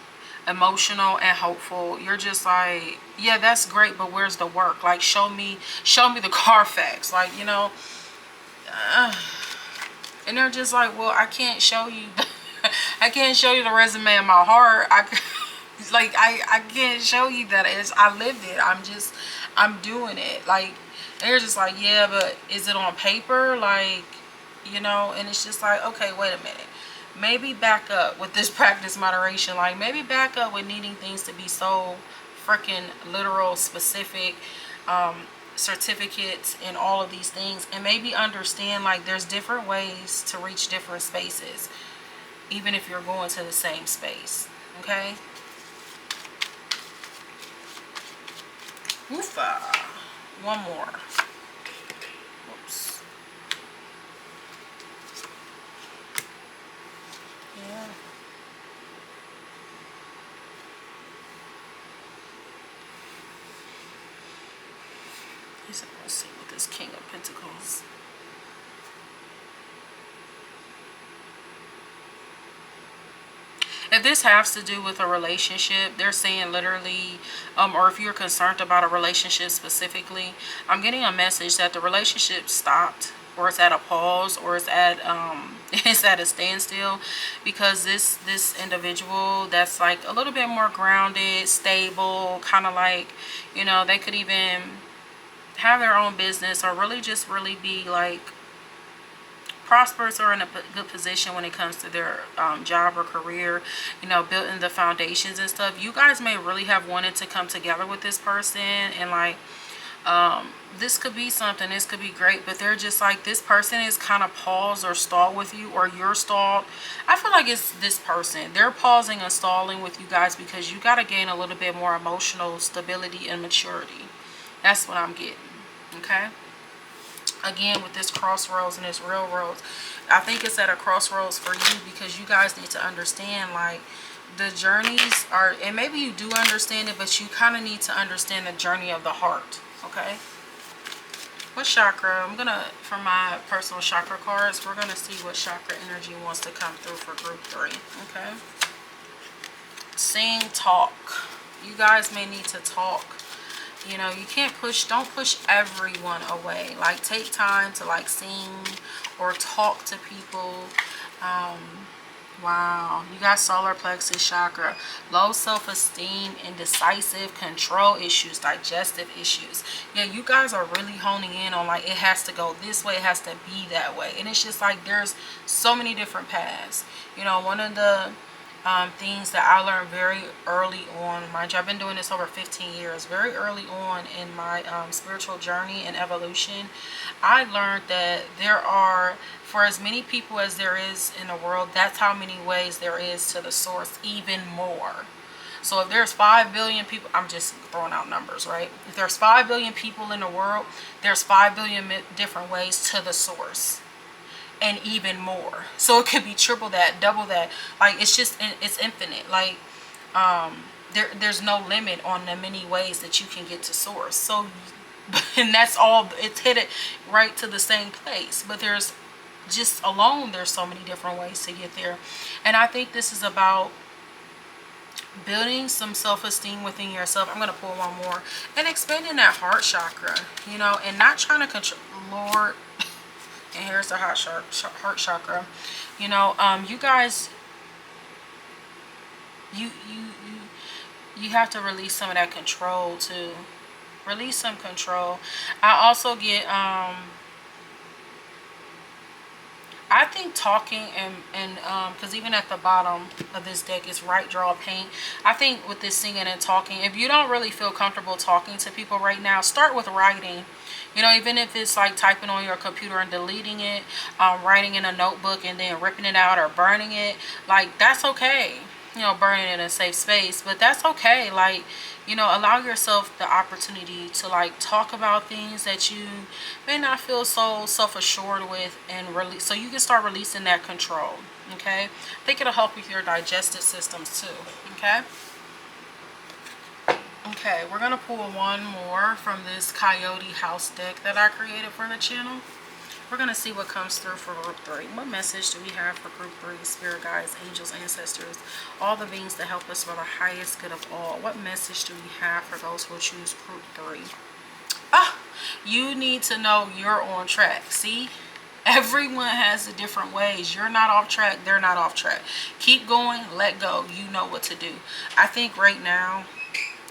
emotional and hopeful. You're just like, yeah, that's great, but where's the work? Like, show me the Carfax, like, you know. And they're just like, well, I can't show you I can't show you the resume of my heart. I can't show you that. I lived it. I'm doing it. Like, they're just like, yeah, but is it on paper? Like, you know. And it's just like, okay, wait a minute, maybe back up with this practice moderation. Like, maybe back up with needing things to be so freaking literal, specific, certificates and all of these things, and maybe understand like there's different ways to reach different spaces, even if you're going to the same space. Okay. Woofa. One more. Whoops. Yeah. Let's see with this King of Pentacles. If this has to do with a relationship, they're saying literally, or if you're concerned about a relationship specifically, I'm getting a message that the relationship stopped, or it's at a pause, or it's at it's at a standstill, because this individual that's like a little bit more grounded, stable, kind of like, you know, they could even have their own business, or really just really be like prosperous or in a good position when it comes to their job or career, you know, building the foundations and stuff. You guys may really have wanted to come together with this person, and like this could be something, this could be great, but they're just like, this person is kind of paused or stalled with you, or you're stalled. I feel like it's this person. They're pausing and stalling with you guys because you got to gain a little bit more emotional stability and maturity. That's what I'm getting. Okay. Again, with this crossroads and this railroads, I think it's at a crossroads for you, because you guys need to understand like the journeys are, and maybe you do understand it, but you kind of need to understand the journey of the heart. Okay. What chakra? I'm gonna, for my personal chakra cards, we're gonna see what chakra energy wants to come through for group 3. Okay. Sing, talk. You guys may need to talk. You know, you can't push, don't push everyone away. Like, take time to like sing or talk to people. Wow, you got solar plexus chakra, low self-esteem, indecisive, control issues, digestive issues. Yeah, you guys are really honing in on like, it has to go this way, it has to be that way. And it's just like, there's so many different paths. You know, one of the things that I learned very early on, mind you, I've been doing this over 15 years, very early on in my spiritual journey and evolution, I learned that there are, for as many people as there is in the world, that's how many ways there is to the source, even more. So if there's 5 billion people, I'm just throwing out numbers, right? If there's 5 billion people in the world, there's 5 billion different ways to the source. And even more. So it could be triple that, double that. Like, it's just, it's infinite. Like, there's no limit on the many ways that you can get to source. So, and that's all, it's hit it right to the same place. But there's just alone, there's so many different ways to get there. And I think this is about building some self-esteem within yourself. I'm going to pull one more. And expanding that heart chakra, you know, and not trying to control, Lord. And here's the heart chakra. You know, you guys, you have to release some of that control too. Release some control. I also get I think talking and because even at the bottom of this deck is write, draw, paint. I think with this singing and talking, if you don't really feel comfortable talking to people right now, start with writing. You know, even if it's like typing on your computer and deleting it, writing in a notebook and then ripping it out or burning it, like, that's okay. You know, burning it in a safe space, but that's okay. Like, you know, allow yourself the opportunity to like talk about things that you may not feel so self-assured with, and release, so you can start releasing that control. Okay, I think it'll help with your digestive systems too. Okay. Okay, we're gonna pull one more from this Coyote house deck that I created for the channel. We're going to see what comes through for group 3. What message do we have for group 3? Spirit guides, angels, ancestors, all the beings that help us for the highest good of all. What message do we have for those who choose group 3? You need to know you're on track. See? Everyone has a different ways. You're not off track. They're not off track. Keep going. Let go. You know what to do. I think right now,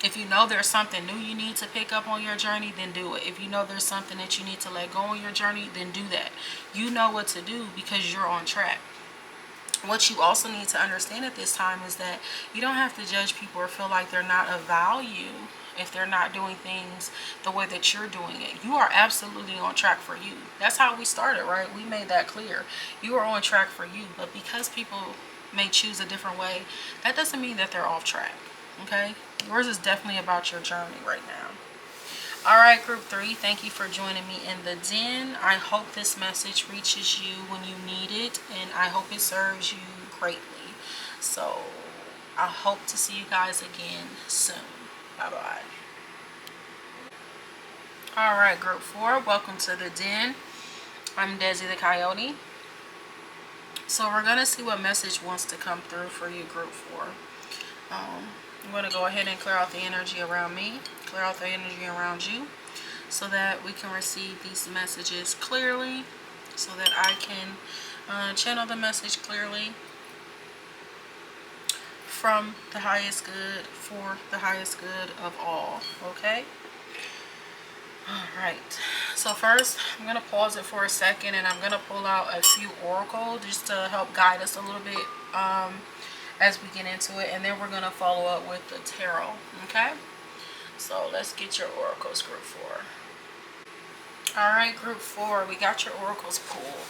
if you know there's something new you need to pick up on your journey, then do it. If you know there's something that you need to let go on your journey, then do that. You know what to do because you're on track. What you also need to understand at this time is that you don't have to judge people or feel like they're not of value if they're not doing things the way that you're doing it. You are absolutely on track for you. That's how we started, right? We made that clear. You are on track for you. But because people may choose a different way, that doesn't mean that they're off track. Okay? Yours is definitely about your journey right now. All right, group 3, thank you for joining me in the den. I hope this message reaches you when you need it, and I hope it serves you greatly. So I hope to see you guys again soon. Bye-bye. All right, group 4, welcome to the den. I'm Deszi the Coyote. So we're going to see what message wants to come through for you, group 4. I'm going to go ahead and clear out the energy around me, clear out the energy around you, so that we can receive these messages clearly, so that I can channel the message clearly from the highest good for the highest good of all. Okay? All right. So first, I'm going to pause it for a second, and I'm going to pull out a few oracles just to help guide us a little bit as we get into it, and then we're going to follow up with the tarot. Okay? So let's get your oracles, group 4. All right, group 4, we got your oracles pulled.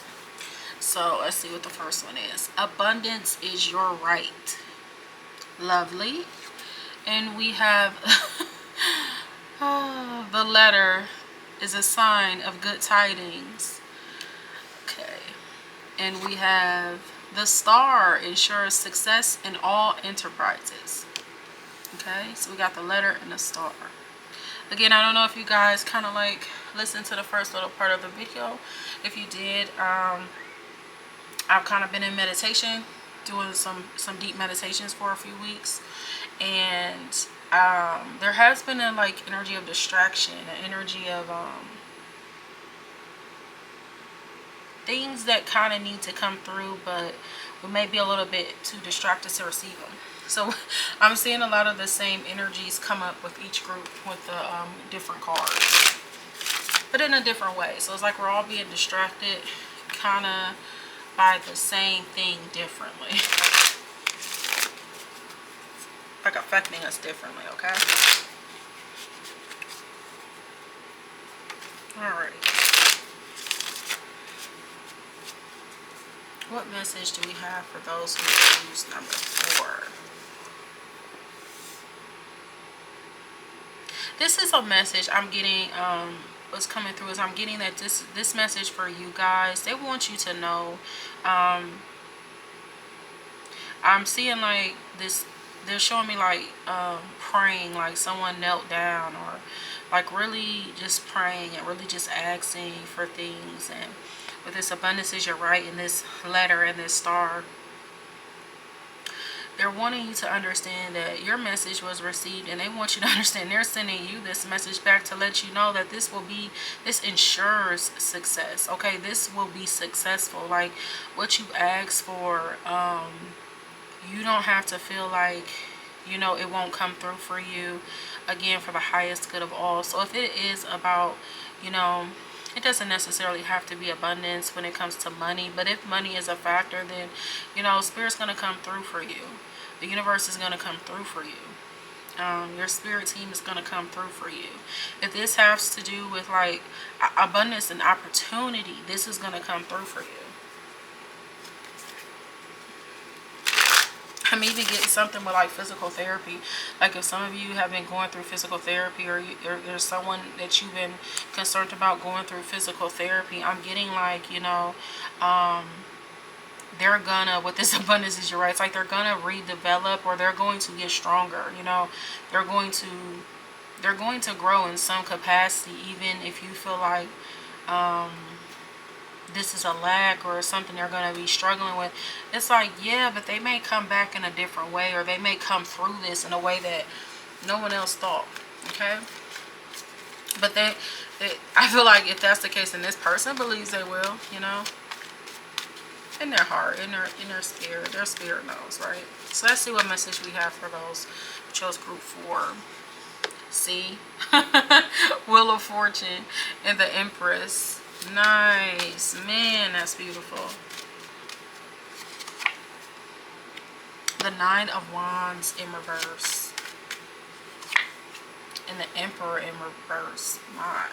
So let's see what the first one is. Abundance is your right. Lovely. And we have the letter is a sign of good tidings. Okay. And we have the star ensures success in all enterprises. Okay, so we got the letter and the star. Again, I don't know if you guys kind of like listened to the first little part of the video. If you did, I've kind of been in meditation, doing some deep meditations for a few weeks, and there has been a like energy of distraction, an energy of things that kind of need to come through, but we may be a little bit too distracted to receive them. So I'm seeing a lot of the same energies come up with each group with the different cards, but in a different way. So it's like we're all being distracted kind of by the same thing differently, like affecting us differently. Okay? Alright. What message do we have for those who choose number 4? This is a message I'm getting, what's coming through is I'm getting that this message for you guys. They want you to know, I'm seeing like this, they're showing me like praying, like someone knelt down, or like really just praying and really just asking for things. And with this abundance is your right in this letter and this star, they're wanting you to understand that your message was received, and they want you to understand they're sending you this message back to let you know that this ensures success. Okay, this will be successful. Like what you asked for, you don't have to feel like, you know, it won't come through for you, again, for the highest good of all. So if it is about, you know, it doesn't necessarily have to be abundance when it comes to money, but if money is a factor, then, you know, Spirit's going to come through for you. The universe is going to come through for you. Your spirit team is going to come through for you. If this has to do with like abundance and opportunity, this is going to come through for you. I'm even getting something with like physical therapy. Like if some of you have been going through physical therapy, or there's someone that you've been concerned about going through physical therapy, I'm getting like, you know, they're gonna, with this abundance is your right, it's like they're gonna redevelop, or they're going to get stronger. You know, they're going to grow in some capacity, even if you feel like this is a lack or something they're going to be struggling with. It's like, yeah, but they may come back in a different way, or they may come through this in a way that no one else thought. Okay? But I feel like if that's the case, then this person believes they will, you know, in their heart, in their spirit knows, right? So let's see what message we have for those who chose group 4. See? Wheel of Fortune and the Empress. Nice. Man, that's beautiful. The 9 of Wands in reverse. And the Emperor in reverse. My.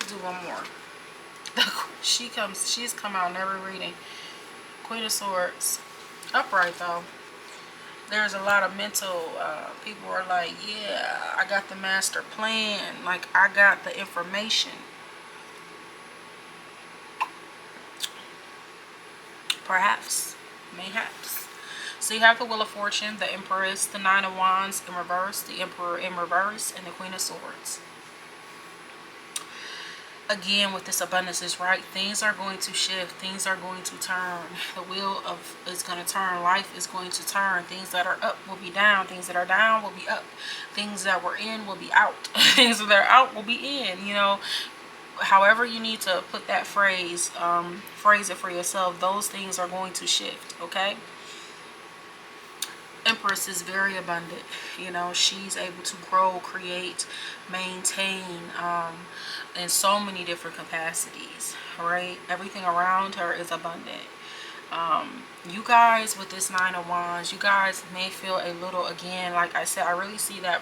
Do one more. She's come out in every reading. Queen of Swords. Upright though. There's a lot of mental people are like, yeah, I got the master plan. Like, I got the information. Perhaps. Mayhaps. So you have the Wheel of Fortune, the Empress, the 9 of Wands in reverse, the Emperor in reverse, and the Queen of Swords. Again, with this abundance is right, things are going to shift, things are going to turn. The wheel is going to turn, life is going to turn. Things that are up will be down, things that are down will be up, things that were in will be out, things that are out will be in, you know. However you need to put that phrase it for yourself, those things are going to shift. Okay? Empress is very abundant, you know. She's able to grow, create, maintain in so many different capacities, right? Everything around her is abundant. You guys with this 9 of Wands, you guys may feel a little, again, like I said, I really see that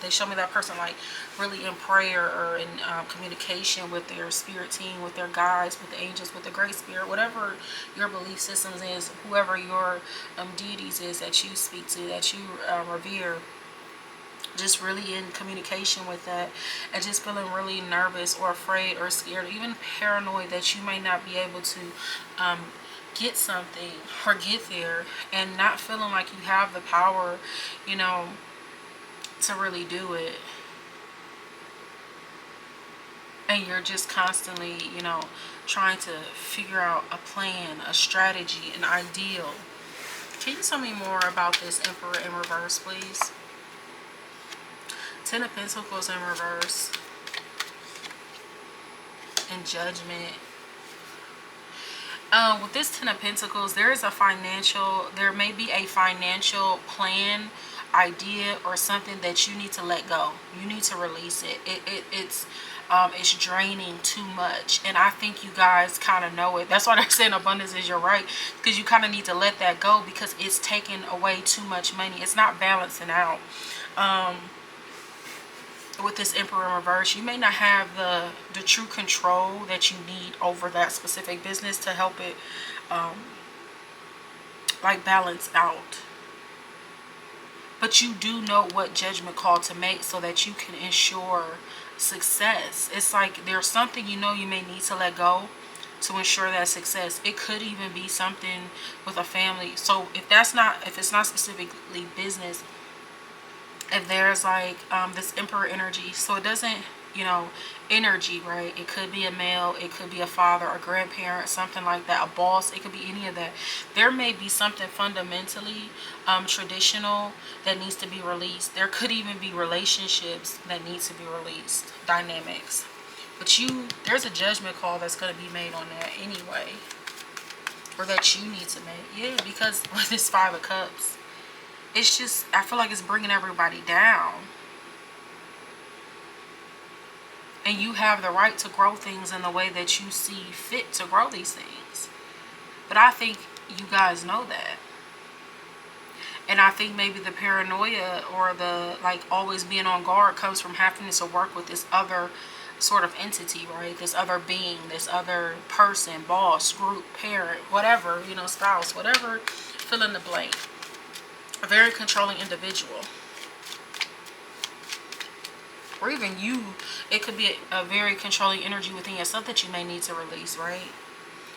they show me that person like really in prayer or in communication with their spirit team, with their guides, with the angels, with the great spirit, whatever your belief systems is, whoever your deities is that you speak to, that you revere. Just really in communication with that, and just feeling really nervous or afraid or scared, even paranoid that you may not be able to get something or get there, and not feeling like you have the power, you know, to really do it. And you're just constantly, you know, trying to figure out a plan, a strategy, an ideal. Can you tell me more about this Emperor in reverse, please? 10 of Pentacles in reverse. And Judgment. With this 10 of Pentacles, there may be a financial plan, idea, or something that you need to let go. You need to release it. It's draining too much, and I think you guys kind of know it. That's why they're saying abundance is your right, because you kind of need to let that go, because it's taking away too much money. It's not balancing out. With this Emperor in reverse, you may not have the true control that you need over that specific business to help it like balance out, but you do know what judgment call to make so that you can ensure success. It's like there's something you know you may need to let go to ensure that success. It could even be something with a family. So if it's not specifically business, if there's like this Emperor energy, so it doesn't, you know, energy, right? It could be a male, it could be a father, a grandparent, something like that, a boss, it could be any of that. There may be something fundamentally traditional that needs to be released. There could even be relationships that need to be released, dynamics. But there's a judgment call that's going to be made on that anyway, or that you need to make. Yeah, because with this 5 of Cups, it's just, I feel like it's bringing everybody down. And you have the right to grow things in the way that you see fit to grow these things. But I think you guys know that. And I think maybe the paranoia or the like always being on guard comes from having to work with this other sort of entity, right? This other being, this other person, boss, group, parent, whatever, you know, spouse, whatever, fill in the blank. A very controlling individual. Or even you, it could be a very controlling energy within yourself that you may need to release, right?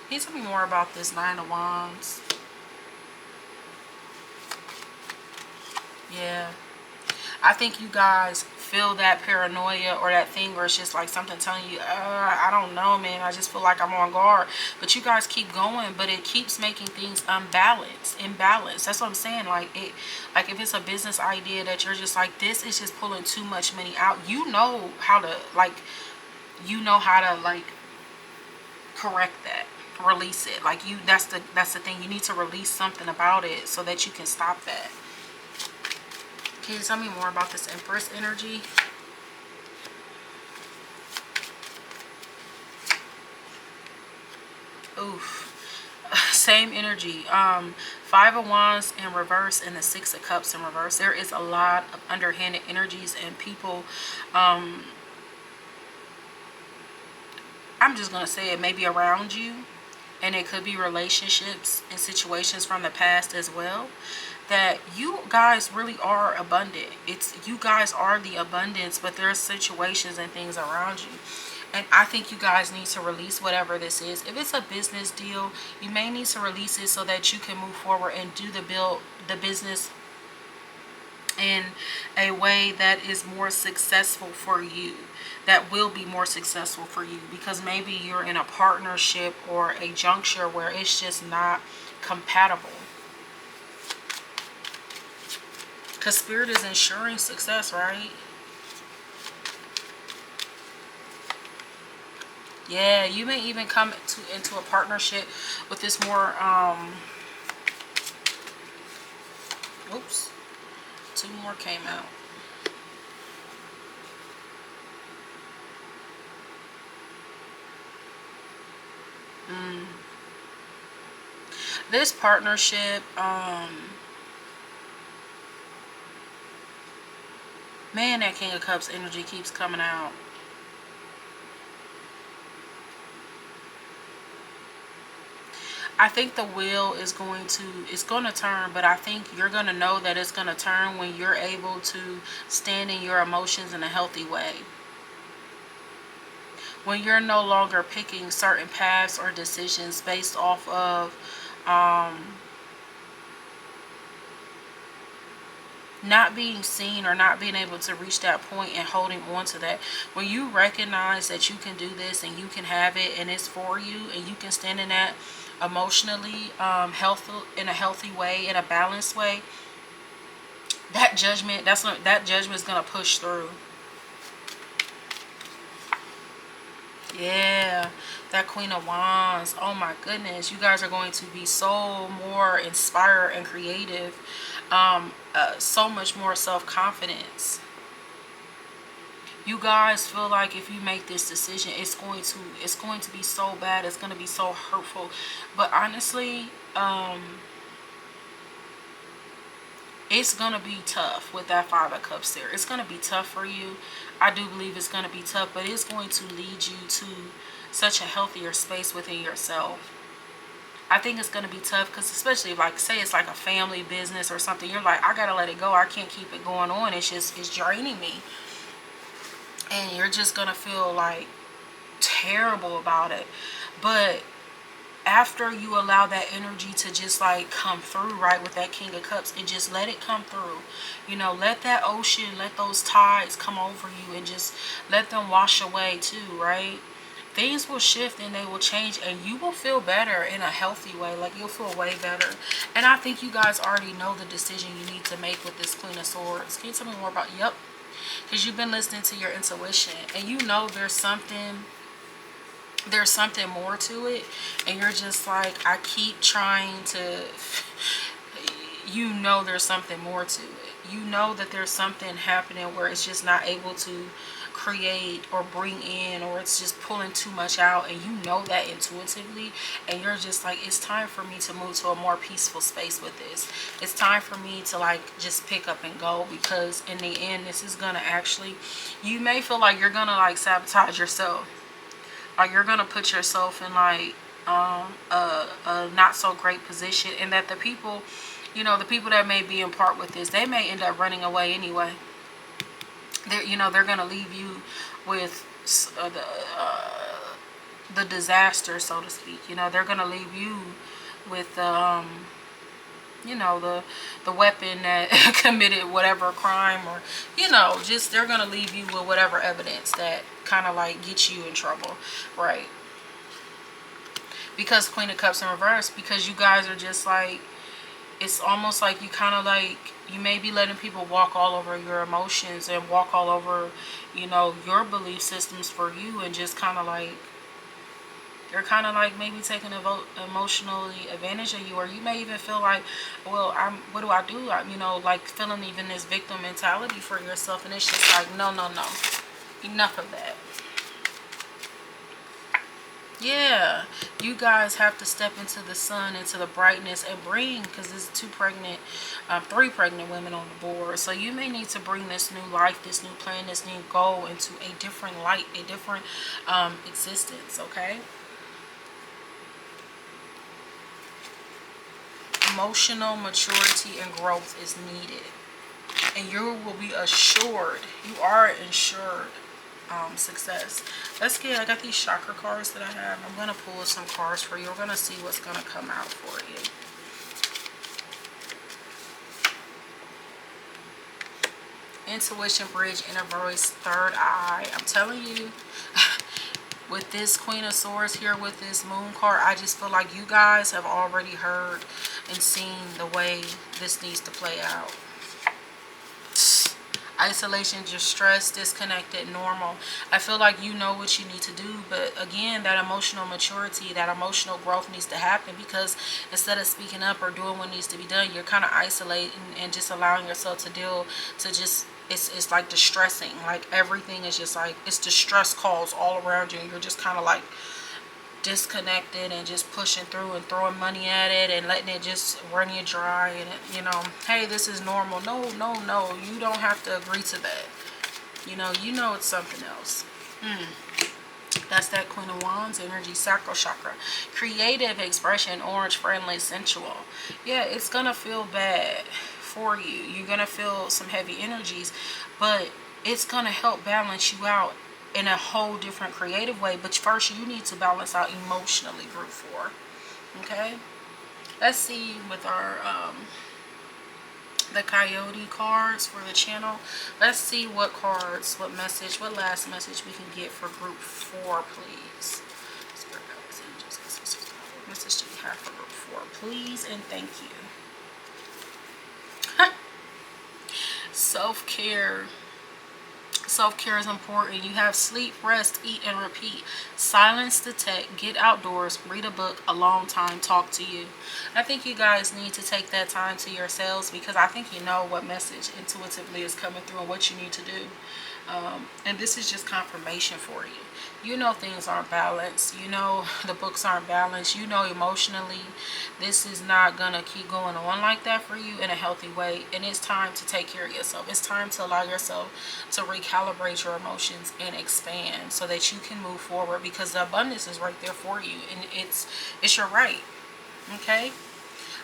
Can you tell me more about this 9 of Wands? Yeah. I think you guys feel that paranoia or that thing where it's just like something telling you, I don't know, man, I just feel like I'm on guard. But you guys keep going, but it keeps making things imbalanced. That's what I'm saying. Like if it's a business idea that you're just like, this is just pulling too much money out, you know how to like correct that, release it. Like that's the thing. You need to release something about it so that you can stop that. Can you tell me more about this Empress energy? Oof. Same energy. Five of Wands in reverse and the Six of Cups in reverse. There is a lot of underhanded energies and people. I'm just going to say it may be around you. And it could be relationships and situations from the past as well. That you guys really are abundant. You guys are the abundance, but there's situations and things around you. And I think you guys need to release whatever this is. If it's a business deal, you may need to release it so that you can move forward and do the business in a way that is more successful for you, that will be more successful for you, because maybe you're in a partnership or a juncture where it's just not compatible. Because Spirit is ensuring success, right? Yeah, you may even come into a partnership with this more oops, two more came out. This partnership, man, that King of Cups energy keeps coming out. I think the wheel is going to turn, but I think you're going to know that it's going to turn when you're able to stand in your emotions in a healthy way. When you're no longer picking certain paths or decisions based off of not being seen or not being able to reach that point and holding on to that. When you recognize that you can do this and you can have it and it's for you and you can stand in that emotionally, in a healthy way, in a balanced way, that judgment is going to push through. Yeah, that Queen of Wands. Oh my goodness, you guys are going to be so more inspired and creative. So much more self-confidence. You guys feel like if you make this decision, it's going to be so bad, it's going to be so hurtful. But honestly, it's going to be tough with that Five of Cups there. It's going to be tough for you. I do believe it's going to be tough, but it's going to lead you to such a healthier space within yourself. I think it's going to be tough because especially if, like, say it's like a family business or something, you're like, I got to let it go. I can't keep it going on. It's draining me. And you're just going to feel like terrible about it. But after you allow that energy to just like come through, right, with that King of Cups, and just let it come through, you know, let that ocean, let those tides come over you and just let them wash away too, right? Things will shift and they will change and you will feel better in a healthy way. Like, you'll feel way better. And I think you guys already know the decision you need to make with this Queen of Swords. Can you tell me more about, yep, because you've been listening to your intuition and you know there's something more to it, and you're just like, I keep trying to, you know, there's something more to it. You know that there's something happening where it's just not able to create or bring in, or it's just pulling too much out, and you know that intuitively, and you're just like, it's time for me to move to a more peaceful space with this. It's time for me to like just pick up and go, because in the end this is gonna actually, you may feel like you're gonna like sabotage yourself. Like, you're gonna put yourself in like a not so great position, and that the people, you know, the people that may be in part with this, they may end up running away anyway. They're gonna leave you with the disaster, so to speak. You know, they're gonna leave you with you know, the weapon that committed whatever crime, or, you know, just they're gonna leave you with whatever evidence that kind of like gets you in trouble, right? Because Queen of Cups in reverse, because you guys are just like, it's almost like you kind of like, you may be letting people walk all over your emotions and walk all over, you know, your belief systems for you, and just kind of like, they're kind of like maybe taking emotionally advantage of you, or you may even feel like, well, what do I do? You know, like feeling even this victim mentality for yourself, and it's just like, no, no, no, enough of that. Yeah, you guys have to step into the sun, into the brightness, and bring, because there's three pregnant women on the board. So you may need to bring this new life, this new plan, this new goal into a different light, a different existence, okay? Emotional maturity and growth is needed. And you will be assured, you are ensured success. Let's get, I got these chakra cards that I have. I'm going to pull some cards for you. We're going to see what's going to come out for you. Intuition bridge, inner voice, third eye. I'm telling you, with this Queen of Swords here, with this moon card, I just feel like you guys have already heard and seen the way this needs to play out. Isolation, distress, disconnected, normal. I feel like you know what you need to do, but again, that emotional maturity, that emotional growth needs to happen, because instead of speaking up or doing what needs to be done, you're kind of isolating and just allowing yourself to deal, to just, it's like distressing, like everything is just like, it's distress calls all around you, and you're just kind of like disconnected and just pushing through and throwing money at it and letting it just run you dry, and you know, hey, this is normal. No, no, no, you don't have to agree to that. You know it's something else. That's that Queen of Wands energy, sacral chakra, creative expression, orange, friendly, sensual. Yeah, it's gonna feel bad for you. You're gonna feel some heavy energies, but it's gonna help balance you out in a whole different creative way. But first you need to balance out emotionally, group 4. Okay, let's see with our the Coyote cards for the channel. Let's see what cards, what message, what last message we can get for group 4, please. What message do we have for group 4, please, and thank you. Self-care. Self-care is important. You have sleep, rest, eat, and repeat. Silence the tech. Get outdoors. Read a book. A long time. Talk to you. I think you guys need to take that time to yourselves, because I think you know what message intuitively is coming through and what you need to do. And this is just confirmation for you. You know things aren't balanced. You know the books aren't balanced. You know emotionally this is not going to keep going on like that for you in a healthy way. And it's time to take care of yourself. It's time to allow yourself to recalibrate your emotions and expand so that you can move forward, because the abundance is right there for you, and it's your right. Okay.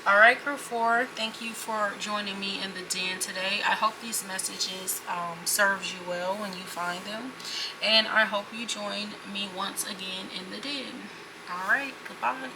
All right, group 4, thank you for joining me in the den today. I hope these messages serves you well when you find them, and I hope you join me once again in the den. All right, goodbye.